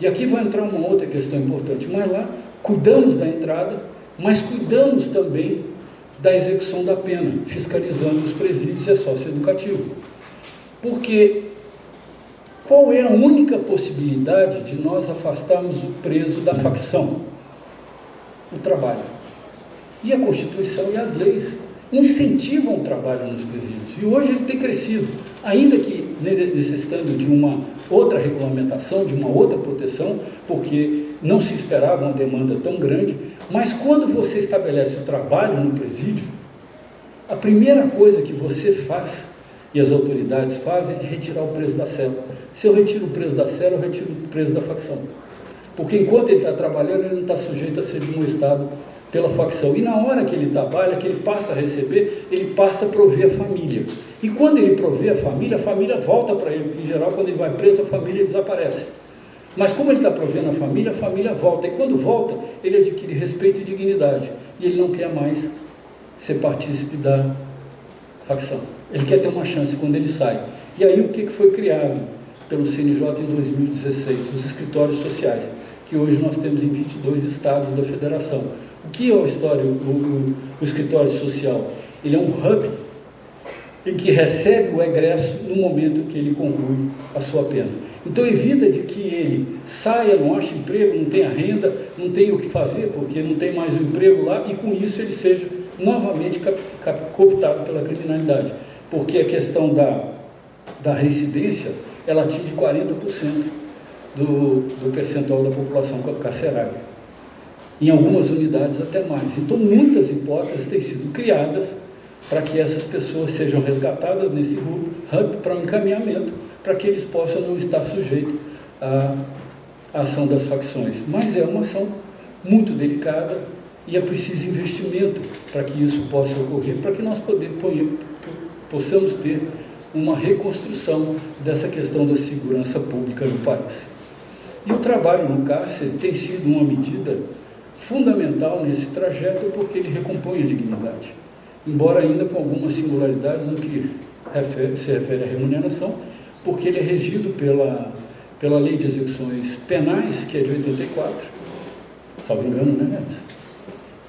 E aqui vai entrar uma outra questão importante. Mas lá, cuidamos da entrada, mas cuidamos também da execução da pena, fiscalizando os presídios e a socioeducativo. Porque qual é a única possibilidade de nós afastarmos o preso da facção? O trabalho. E a Constituição e as leis incentivam o trabalho nos presídios. E hoje ele tem crescido, ainda que necessitando de uma outra regulamentação, de uma outra proteção, porque não se esperava uma demanda tão grande, mas quando você estabelece o trabalho no presídio, a primeira coisa que você faz, e as autoridades fazem, é retirar o preso da cela. Se eu retiro o preso da cela, eu retiro o preso da facção. Porque enquanto ele está trabalhando, ele não está sujeito a ser demonstrado pela facção. E na hora que ele trabalha, que ele passa a receber, ele passa a prover a família. E quando ele prover a família volta para ele. Porque, em geral, quando ele vai preso, a família desaparece. Mas como ele está provendo a família volta. E quando volta, ele adquire respeito e dignidade. E ele não quer mais ser partícipe da facção. Ele quer ter uma chance quando ele sai. E aí o que foi criado pelo CNJ em 2016? Os escritórios sociais, que hoje nós temos em 22 estados da federação. O que é o escritório social? Ele é um hub em que recebe o egresso no momento que ele conclui a sua pena. Então evita de que ele saia, não ache emprego, não tenha renda, não tenha o que fazer, porque não tem mais um emprego lá, e com isso ele seja novamente cooptado pela criminalidade. Porque a questão da reincidência, ela atinge 40% do percentual da população carcerária. Em algumas unidades até mais. Então muitas hipóteses têm sido criadas para que essas pessoas sejam resgatadas nesse hub para um encaminhamento, para que eles possam não estar sujeitos à ação das facções. Mas é uma ação muito delicada e é preciso investimento para que isso possa ocorrer, para que nós possamos ter uma reconstrução dessa questão da segurança pública no país. E o trabalho no cárcere tem sido uma medida fundamental nesse trajeto, porque ele recompõe a dignidade, embora ainda com algumas singularidades no que se refere à remuneração, porque ele é regido pela Lei de Execuções Penais, que é de 84, salvo engano, né, Neves?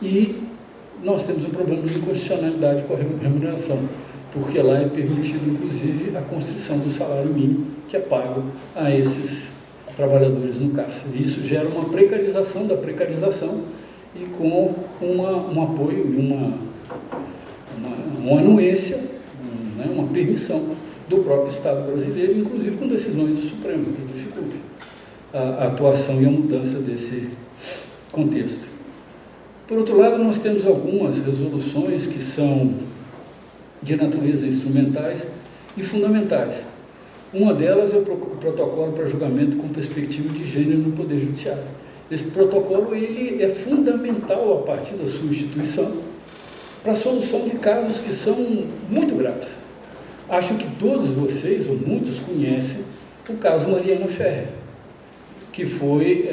E nós temos um problema de inconstitucionalidade com a remuneração, porque lá é permitido, inclusive, a constrição do salário mínimo que é pago a esses trabalhadores no cárcere. E isso gera uma precarização da precarização e com um apoio e uma anuência, né, uma permissão do próprio Estado brasileiro, inclusive com decisões do Supremo, que dificultam a atuação e a mudança desse contexto. Por outro lado, nós temos algumas resoluções que são de natureza instrumentais e fundamentais. Uma delas é o protocolo para julgamento com perspectiva de gênero no Poder Judiciário. Esse protocolo ele é fundamental a partir da sua instituição para a solução de casos que são muito graves. Acho que todos vocês, ou muitos, conhecem o caso Mariana Ferrer. que foi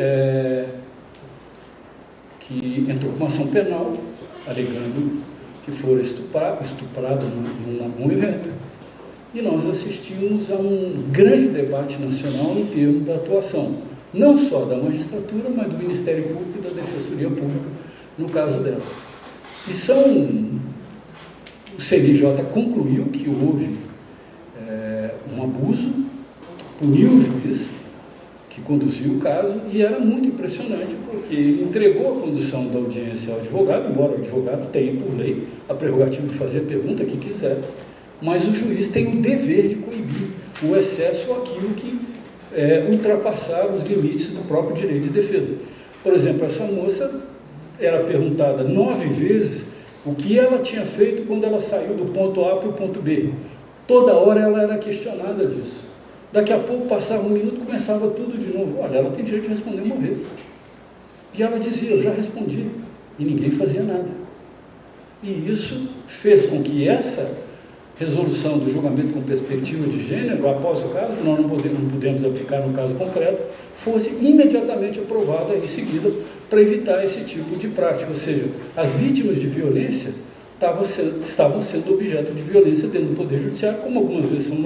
que entrou com uma ação penal, alegando que fora estuprado num evento. E nós assistimos a um grande debate nacional em termos da atuação, não só da magistratura, mas do Ministério Público e da Defensoria Pública, no caso dela. O CNJ concluiu que houve um abuso, puniu o juiz que conduziu o caso, e era muito impressionante porque ele entregou a condução da audiência ao advogado, embora o advogado tenha, por lei, a prerrogativa de fazer a pergunta que quiser, mas o juiz tem o dever de coibir o excesso ou aquilo que ultrapassar os limites do próprio direito de defesa. Por exemplo, essa moça era perguntada 9 vezes o que ela tinha feito quando ela saiu do ponto A para o ponto B. Toda hora ela era questionada disso. Daqui a pouco passava 1 minuto, começava tudo de novo. Olha, ela tem direito de responder uma vez. E ela dizia, eu já respondi. E ninguém fazia nada. E isso fez com que essa resolução do julgamento com perspectiva de gênero, após o caso, que nós não podemos aplicar no caso concreto, fosse imediatamente aprovada em seguida para evitar esse tipo de prática. Ou seja, as vítimas de violência estavam sendo objeto de violência dentro do Poder Judiciário, como algumas vezes são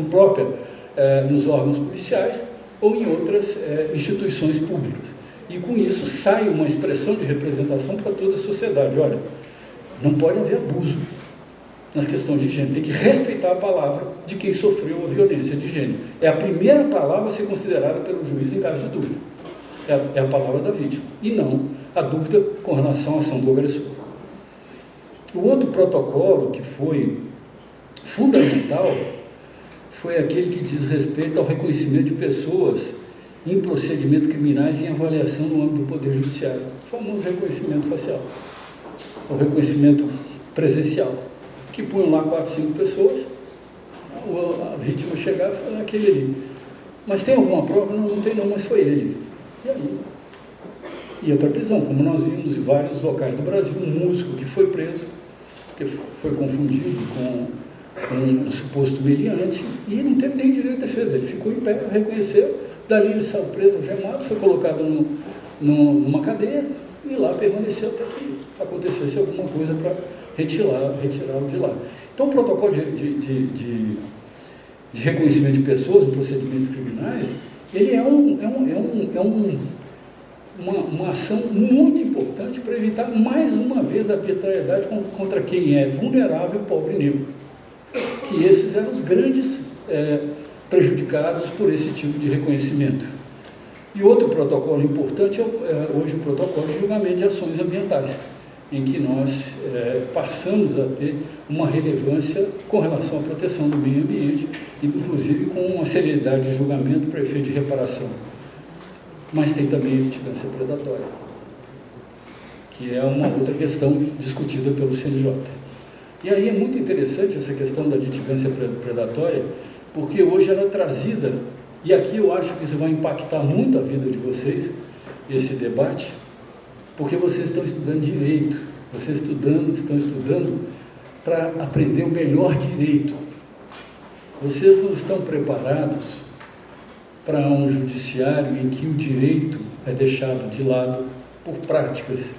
nos órgãos policiais ou em outras instituições públicas. E com isso sai uma expressão de representação para toda a sociedade. Olha, não pode haver abuso nas questões de gênero, tem que respeitar a palavra de quem sofreu a violência de gênero. É a primeira palavra a ser considerada pelo juiz em caso de dúvida. É a palavra da vítima, e não a dúvida com relação à ação do agressor. O outro protocolo que foi fundamental foi aquele que diz respeito ao reconhecimento de pessoas em procedimentos criminais e em avaliação no âmbito do Poder Judiciário. O famoso reconhecimento facial, o reconhecimento presencial, que punham lá 4, 5 pessoas, a vítima chegava e falava, aquele ali. Mas tem alguma prova? Não tem não, mas foi ele. E aí? Ia para a prisão, como nós vimos em vários locais do Brasil, um músico que foi preso, que foi confundido com um suposto meliante, e não teve nem direito de defesa, ele ficou em pé, reconheceu, dali ele saiu preso, algemado, foi colocado numa cadeia, e lá permaneceu até que acontecesse alguma coisa para retirá-lo de lá. Então, o protocolo de reconhecimento de pessoas em procedimentos criminais, ele é uma ação muito importante para evitar, mais uma vez, a arbitrariedade contra quem é vulnerável, pobre e negro. Que esses eram os grandes prejudicados por esse tipo de reconhecimento. E outro protocolo importante é hoje o protocolo de julgamento de ações ambientais, em que nós passamos a ter uma relevância com relação à proteção do meio ambiente, inclusive com uma celeridade de julgamento para efeito de reparação. Mas tem também a litigância predatória, que é uma outra questão discutida pelo CNJ. E aí é muito interessante essa questão da litigância predatória, porque hoje ela é trazida, e aqui eu acho que isso vai impactar muito a vida de vocês, esse debate, porque vocês estão estudando direito, vocês estão estudando para aprender o melhor direito. Vocês não estão preparados para um judiciário em que o direito é deixado de lado por práticas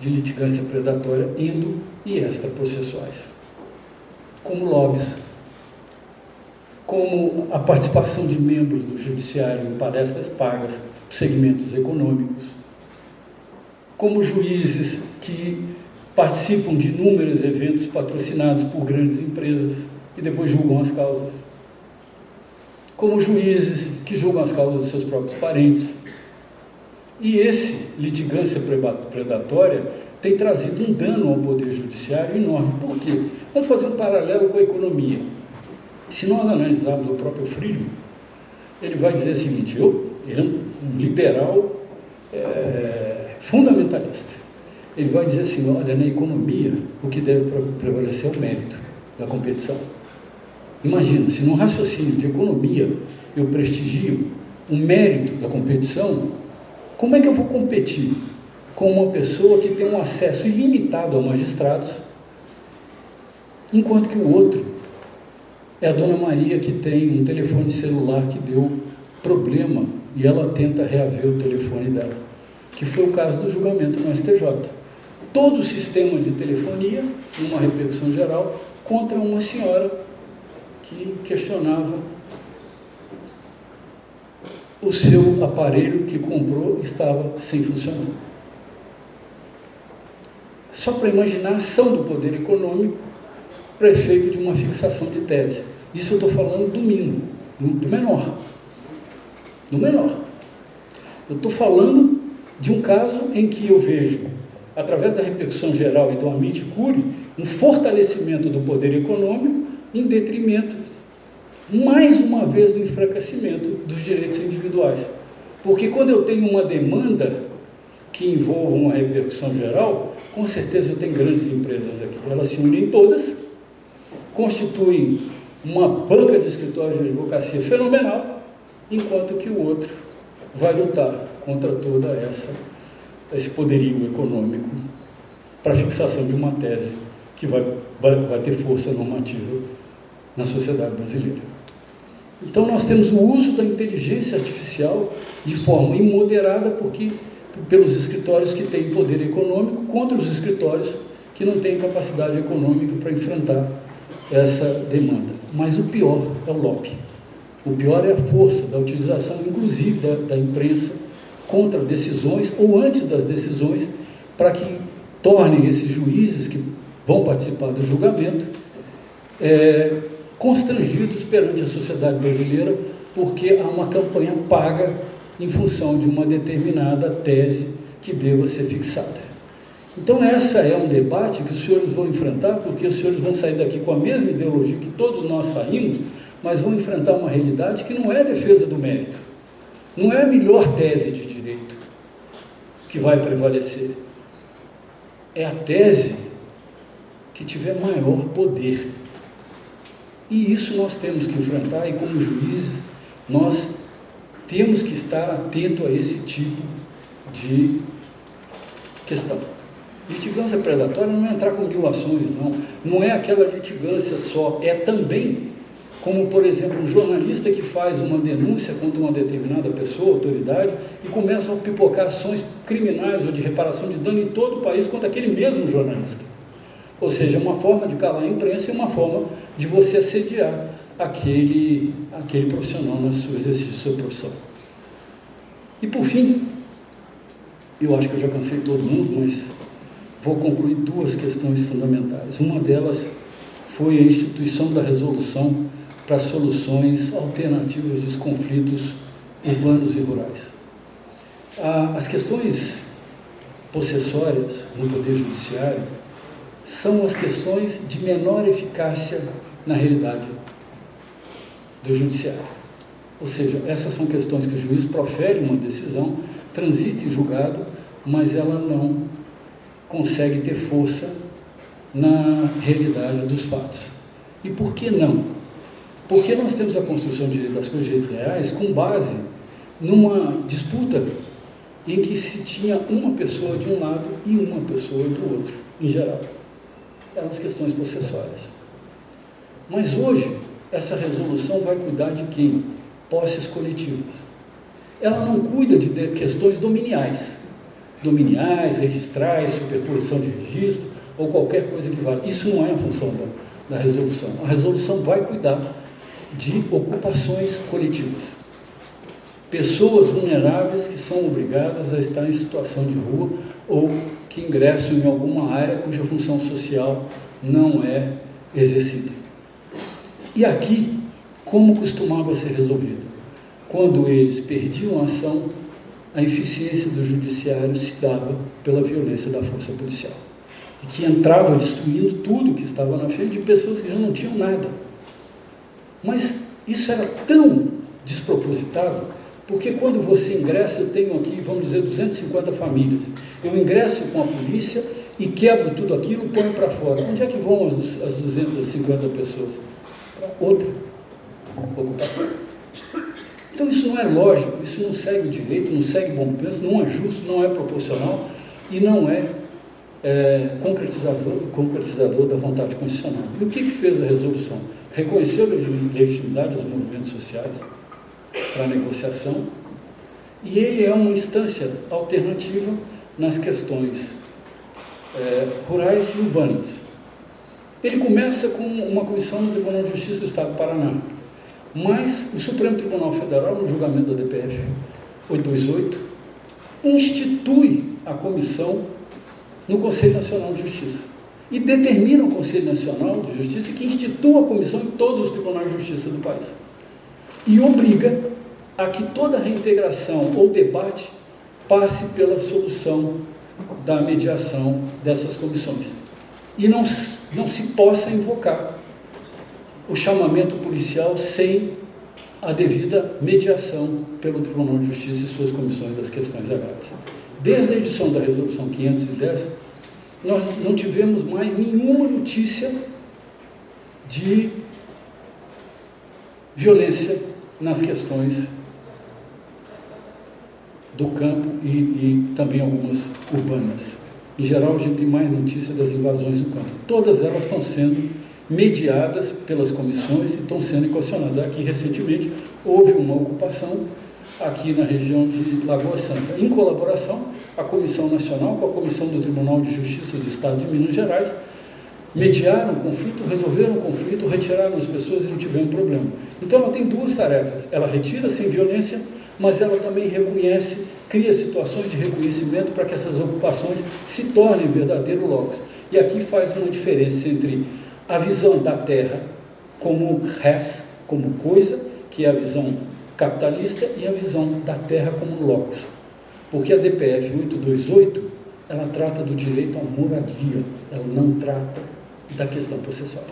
de litigância predatória indo e extraprocessuais, como lobbies, como a participação de membros do judiciário em palestras pagas, segmentos econômicos, como juízes que participam de inúmeros eventos patrocinados por grandes empresas e depois julgam as causas, como juízes que julgam as causas dos seus próprios parentes. E esse litigância predatória tem trazido um dano ao Poder Judiciário enorme. Por quê? Vamos fazer um paralelo com a economia. Se nós analisarmos o próprio Friedman, ele vai dizer o seguinte, ele é um liberal fundamentalista. Ele vai dizer assim, olha, na economia, o que deve prevalecer é o mérito da competição. Imagina, se num raciocínio de economia eu prestigio o mérito da competição, como é que eu vou competir com uma pessoa que tem um acesso ilimitado a magistrados, enquanto que o outro é a Dona Maria que tem um telefone celular que deu problema e ela tenta reaver o telefone dela, que foi o caso do julgamento no STJ. Todo o sistema de telefonia, numa repercussão geral, contra uma senhora que questionava o seu aparelho que comprou estava sem funcionar. Só para imaginar a ação do poder econômico para efeito de uma fixação de tese. Isso eu estou falando do mínimo, do menor. Do menor. Eu estou falando de um caso em que eu vejo, através da repercussão geral e do amite curiae, um fortalecimento do poder econômico em detrimento, mais uma vez, do enfraquecimento dos direitos individuais. Porque quando eu tenho uma demanda que envolva uma repercussão geral, com certeza eu tenho grandes empresas aqui. Elas se unem todas, constituem uma banca de escritórios de advocacia fenomenal, enquanto que o outro vai lutar contra toda esse poderio econômico para a fixação de uma tese que vai ter força normativa na sociedade brasileira. Então nós temos o uso da inteligência artificial de forma imoderada, pelos escritórios que têm poder econômico contra os escritórios que não têm capacidade econômica para enfrentar essa demanda. Mas o pior é o lobby. O pior é a força da utilização, inclusive, da imprensa contra decisões ou antes das decisões, para que tornem esses juízes que vão participar do julgamento constrangidos perante a sociedade brasileira, porque há uma campanha paga em função de uma determinada tese que deva ser fixada. Então, essa é um debate que os senhores vão enfrentar, porque os senhores vão sair daqui com a mesma ideologia que todos nós saímos, mas vão enfrentar uma realidade que não é defesa do mérito, não é a melhor tese de direito que vai prevalecer, é a tese que tiver maior poder. E isso nós temos que enfrentar, e como juízes, nós temos que estar atento a esse tipo de questão. Litigância predatória não é entrar com dilações, não é aquela litigância só, é também, como por exemplo, um jornalista que faz uma denúncia contra uma determinada pessoa, autoridade, e começam a pipocar ações criminais ou de reparação de dano em todo o país contra aquele mesmo jornalista. Ou seja, uma forma de calar a imprensa e uma forma de você assediar aquele profissional no seu exercício de sua profissão. E por fim, eu acho que eu já cansei todo mundo, mas vou concluir duas questões fundamentais. Uma delas foi a instituição da resolução para soluções alternativas dos conflitos urbanos e rurais. As questões possessórias no Poder Judiciário são as questões de menor eficácia na realidade do Judiciário. Ou seja, essas são questões que o juiz profere uma decisão, transita em julgado, mas ela não consegue ter força na realidade dos fatos. E por que não? Porque nós temos a construção de direito das coisas reais com base numa disputa em que se tinha uma pessoa de um lado e uma pessoa do outro, em geral. Eram as questões possessórias. Mas hoje, essa resolução vai cuidar de quem? Posses coletivas. Ela não cuida de questões dominiais, registrais, superposição de registro, ou qualquer coisa que vale. Isso não é a função da resolução. A resolução vai cuidar de ocupações coletivas. Pessoas vulneráveis que são obrigadas a estar em situação de rua ou que ingressam em alguma área cuja função social não é exercida. E aqui, como costumava ser resolvido? Quando eles perdiam a ação, a eficiência do judiciário se dava pela violência da força policial, e que entrava destruindo tudo que estava na frente de pessoas que já não tinham nada. Mas isso era tão despropositado, porque quando você ingressa, eu tenho aqui, vamos dizer, 250 famílias, eu ingresso com a polícia e quebro tudo aquilo e ponho para fora. Onde é que vão as 250 pessoas? Para outra ocupação. Então isso não é lógico, isso não segue o direito, não segue bom senso, não é justo, não é proporcional e não é concretizador da vontade constitucional. E o que fez a resolução? Reconheceu a legitimidade dos movimentos sociais para a negociação, E ele é uma instância alternativa nas questões rurais e urbanas. Ele começa com uma comissão do Tribunal de Justiça do Estado do Paraná, mas o Supremo Tribunal Federal, no julgamento da DPF 828, institui a comissão no Conselho Nacional de Justiça e determina o Conselho Nacional de Justiça que institua a comissão em todos os tribunais de justiça do país e obriga a que toda reintegração ou debate passe pela solução da mediação dessas comissões e não se possa invocar o chamamento policial sem a devida mediação pelo Tribunal de Justiça e suas comissões das questões agrárias. Desde a edição da Resolução 510, nós não tivemos mais nenhuma notícia de violência nas questões do campo e também algumas urbanas. Em geral, a gente tem mais notícia das invasões do campo. Todas elas estão sendo mediadas pelas comissões e estão sendo equacionadas. Aqui, recentemente, houve uma ocupação aqui na região de Lagoa Santa, em colaboração a Comissão Nacional com a Comissão do Tribunal de Justiça do Estado de Minas Gerais, mediaram o conflito, resolveram o conflito, retiraram as pessoas e não tiveram problema. Então, ela tem duas tarefas. Ela retira sem violência, mas ela também reconhece, cria situações de reconhecimento para que essas ocupações se tornem verdadeiro logos. E aqui faz uma diferença entre a visão da terra como res, como coisa, que é a visão capitalista, e a visão da terra como logos. Porque a DPF 828, ela trata do direito à moradia, ela não trata da questão processual.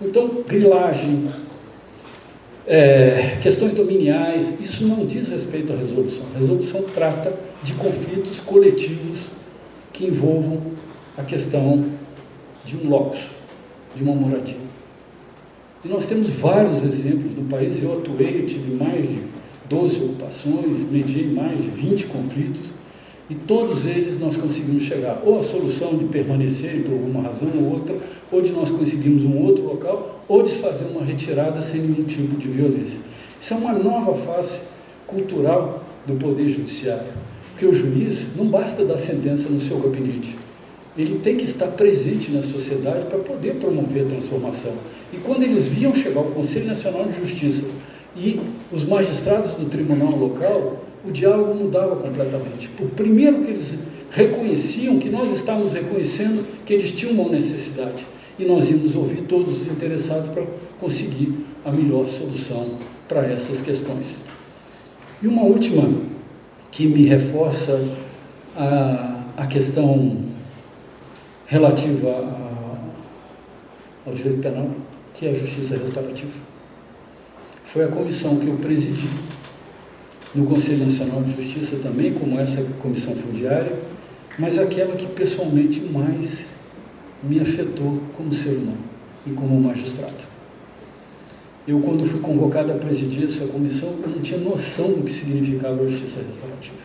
Então, grilagem, questões dominiais, isso não diz respeito à resolução. A resolução trata de conflitos coletivos que envolvam a questão de um locus, de uma moradia. E nós temos vários exemplos no país. Eu atuei, eu tive mais de 12 ocupações, mediei mais de 20 conflitos, e todos eles nós conseguimos chegar ou à solução de permanecerem por alguma razão ou outra, ou de nós conseguirmos um outro local, ou de fazer uma retirada sem nenhum tipo de violência. Isso é uma nova face cultural do Poder Judiciário, porque o juiz não basta dar sentença no seu gabinete, ele tem que estar presente na sociedade para poder promover a transformação. E quando eles viam chegar ao Conselho Nacional de Justiça e os magistrados do tribunal local, o diálogo mudava completamente. O primeiro que eles reconheciam, que nós estávamos reconhecendo que eles tinham uma necessidade, e nós íamos ouvir todos os interessados para conseguir a melhor solução para essas questões. E uma última que me reforça a questão relativa ao direito penal, que é a justiça restaurativa. Foi a comissão que eu presidi no Conselho Nacional de Justiça também, como essa comissão fundiária, mas aquela que pessoalmente mais me afetou como ser humano e como magistrado. Eu, quando fui convocado a presidir essa comissão, eu não tinha noção do que significava a justiça restaurativa.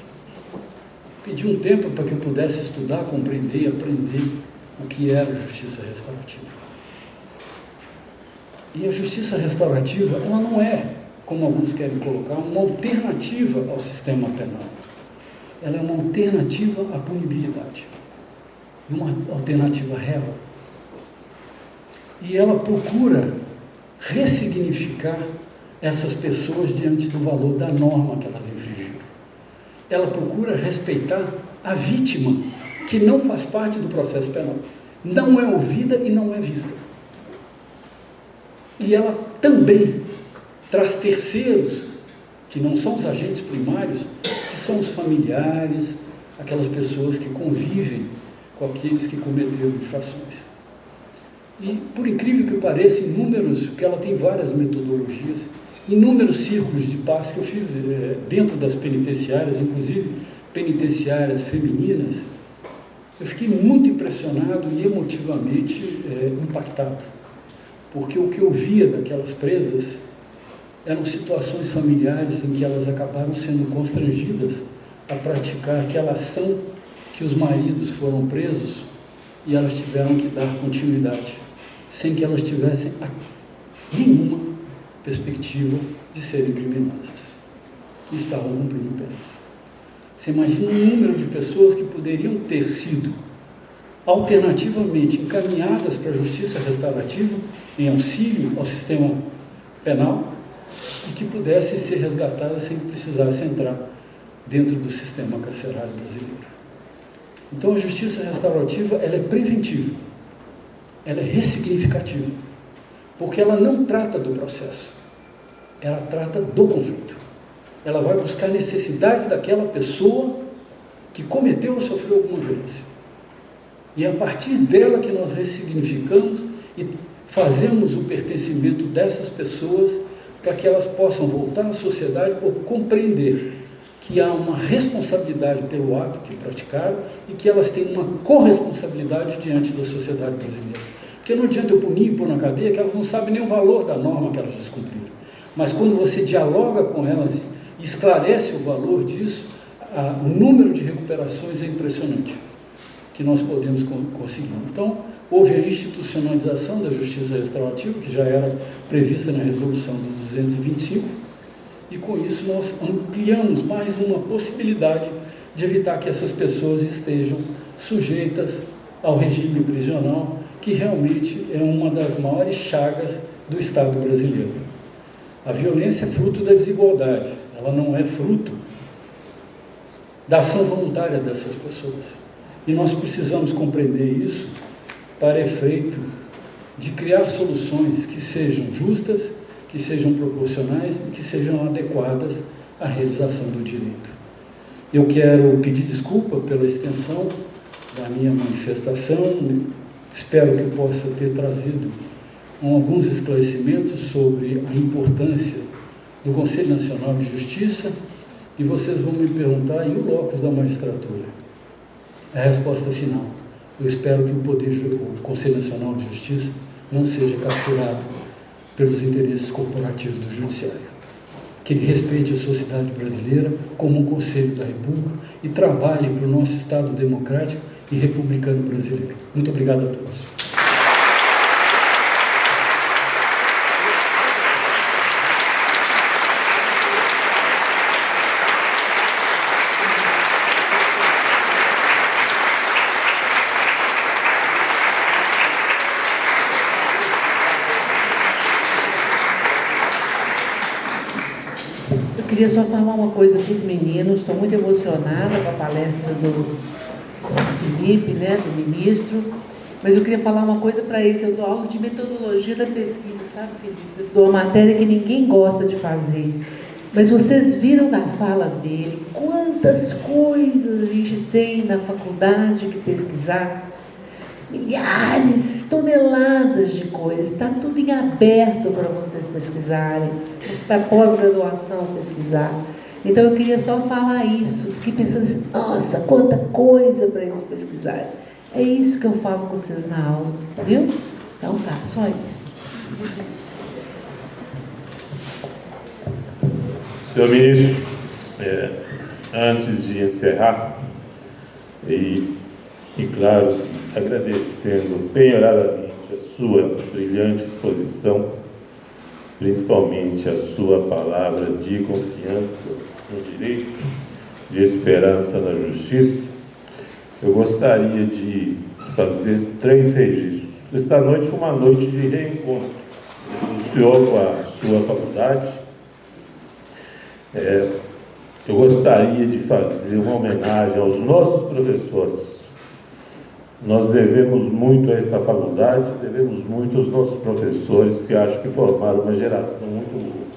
Pedi um tempo para que eu pudesse estudar, compreender e aprender o que era a justiça restaurativa. E a justiça restaurativa, ela não é, como alguns querem colocar, uma alternativa ao sistema penal. Ela é uma alternativa à punibilidade, uma alternativa real. E ela procura ressignificar essas pessoas diante do valor da norma que elas infringiram. Ela procura respeitar a vítima, que não faz parte do processo penal, não é ouvida e não é vista. E ela também traz terceiros, que não são os agentes primários, que são os familiares, aquelas pessoas que convivem com aqueles que cometeram infrações. E, por incrível que pareça, porque ela tem várias metodologias, inúmeros círculos de paz que eu fiz dentro das penitenciárias, inclusive penitenciárias femininas, eu fiquei muito impressionado e emotivamente impactado, porque o que eu via daquelas presas eram situações familiares em que elas acabaram sendo constrangidas a praticar aquela ação que os maridos foram presos e elas tiveram que dar continuidade, sem que elas tivessem nenhuma perspectiva de serem criminosas. E estavam cumprindo penas. Você imagina o número de pessoas que poderiam ter sido alternativamente encaminhadas para a justiça restaurativa em auxílio ao sistema penal e que pudessem ser resgatadas sem que precisasse entrar dentro do sistema carcerário brasileiro. Então a justiça restaurativa ela é preventiva, ela é ressignificativa, porque ela não trata do processo, ela trata do conflito. Ela vai buscar a necessidade daquela pessoa que cometeu ou sofreu alguma violência. E é a partir dela que nós ressignificamos e fazemos o pertencimento dessas pessoas para que elas possam voltar à sociedade ou compreender que há uma responsabilidade pelo ato que praticaram e que elas têm uma corresponsabilidade diante da sociedade brasileira. Porque não adianta eu punir e pôr na cadeia que elas não sabem nem o valor da norma que elas descumpriram. Mas quando você dialoga com elas e esclarece o valor disso, o número de recuperações é impressionante que nós podemos conseguir. Então, houve a institucionalização da justiça restaurativa, que já era prevista na resolução dos 225, e com isso nós ampliamos mais uma possibilidade de evitar que essas pessoas estejam sujeitas ao regime prisional, que realmente é uma das maiores chagas do Estado brasileiro. A violência é fruto da desigualdade, ela não é fruto da ação voluntária dessas pessoas. E nós precisamos compreender isso para efeito de criar soluções que sejam justas, que sejam proporcionais e que sejam adequadas à realização do direito. Eu quero pedir desculpa pela extensão da minha manifestação, espero que eu possa ter trazido alguns esclarecimentos sobre a importância do Conselho Nacional de Justiça, e vocês vão me perguntar, e o locus da magistratura? A resposta final. Eu espero que o Conselho Nacional de Justiça não seja capturado pelos interesses corporativos do Judiciário. Que ele respeite a sociedade brasileira como um Conselho da República e trabalhe para o nosso Estado democrático e republicano brasileiro. Muito obrigado a todos. Eu queria só falar uma coisa para os meninos, estou muito emocionada com a palestra do Felipe, né, do ministro, mas eu queria falar uma coisa para eles. Eu dou aula de metodologia da pesquisa, sabe, Felipe? Eu dou uma matéria que ninguém gosta de fazer, mas vocês viram na fala dele quantas coisas a gente tem na faculdade que pesquisar, milhares, toneladas de coisas, está tudo em aberto para vocês pesquisarem, para pós-graduação pesquisar. Então eu queria só falar isso, fiquei pensando assim, nossa, quanta coisa para eles pesquisarem. É isso que eu falo com vocês na aula, viu? Então tá, só isso. Senhor ministro, antes de encerrar, e claro, agradecendo penhoradamente a sua brilhante exposição, principalmente a sua palavra de confiança no direito, de esperança na justiça, eu gostaria de fazer 3 registros. Esta noite foi uma noite de reencontro do senhor com a sua faculdade. Eu gostaria de fazer uma homenagem aos nossos professores. Nós devemos muito a esta faculdade, devemos muito aos nossos professores, que acho que formaram uma geração muito boa.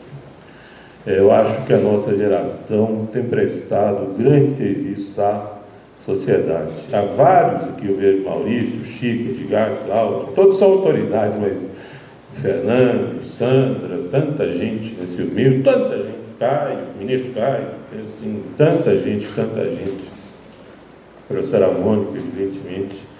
Eu acho que a nossa geração tem prestado grande serviço à sociedade. Há vários aqui, eu vejo Maurício, Chico, Edgar, Cláudio, todos são autoridades, mas Fernando, Sandra, tanta gente nesse humilde, tanta gente, Caio, ministro Caio, assim, tanta gente, professora Mônica, evidentemente.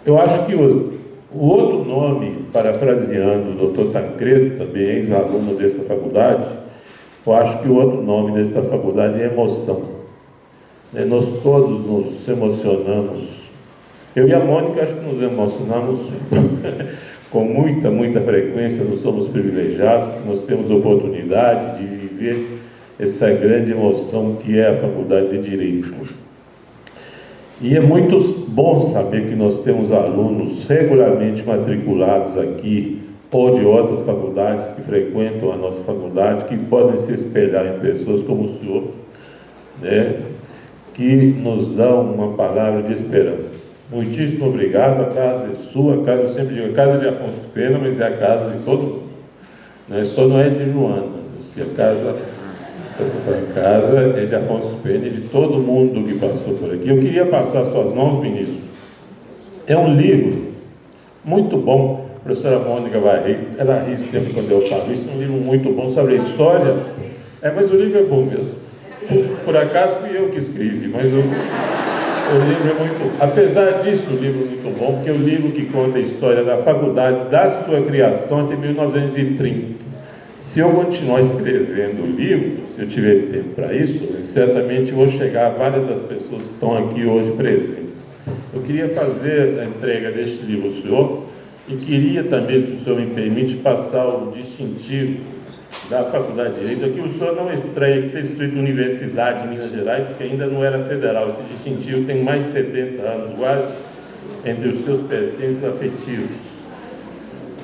Eu acho que o outro nome, parafraseando o doutor Tancredo, também ex-aluno desta faculdade, eu acho que o outro nome desta faculdade é emoção. Nós todos nos emocionamos. Eu e a Mônica acho que nos emocionamos com muita frequência. Nós somos privilegiados, nós temos oportunidade de viver essa grande emoção que é a Faculdade de Direito. E é muito bom saber que nós temos alunos regularmente matriculados aqui, ou de outras faculdades que frequentam a nossa faculdade, que podem se espelhar em pessoas como o senhor, né, que nos dão uma palavra de esperança. Muitíssimo obrigado. A casa é sua, a casa, eu sempre digo, a casa é de Afonso Pena, mas é a casa de todo mundo, né? Só não é de Joana, a casa é de Afonso Pena e de todo mundo que passou por aqui. Eu queria passar às suas mãos, ministro. É um livro muito bom. A professora Mônica vai rir, ela ri sempre quando eu falo isso. É um livro muito bom sobre a história. Mas o livro é bom mesmo. Por acaso fui eu que escrevi, mas o livro é muito... Apesar disso, o livro é muito bom, porque é o livro que conta a história da faculdade, da sua criação até 1930. Se eu continuar escrevendo o livro, se eu tiver tempo para isso, certamente vou chegar a várias das pessoas que estão aqui hoje presentes. Eu queria fazer a entrega deste livro ao senhor e queria também, se o senhor me permite, passar o distintivo da Faculdade de Direito. Aqui o senhor não estranha que está escrito Universidade de Minas Gerais, porque ainda não era federal. Esse distintivo tem mais de 70 anos, guarde entre os seus pertences afetivos.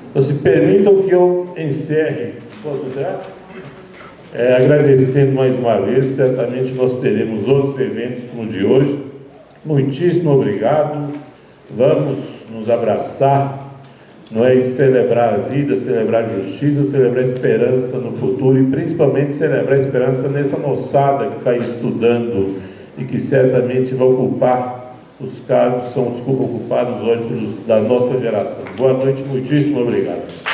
Então, se permitam que eu encerre. Posso encerrar? Agradecendo mais uma vez, certamente nós teremos outros eventos como o de hoje. Muitíssimo obrigado. Vamos nos abraçar, não é? E celebrar a vida, celebrar a justiça, celebrar a esperança no futuro e principalmente celebrar a esperança nessa moçada que está estudando e que certamente vai ocupar os cargos, são os ocupados hoje da nossa geração. Boa noite, muitíssimo obrigado.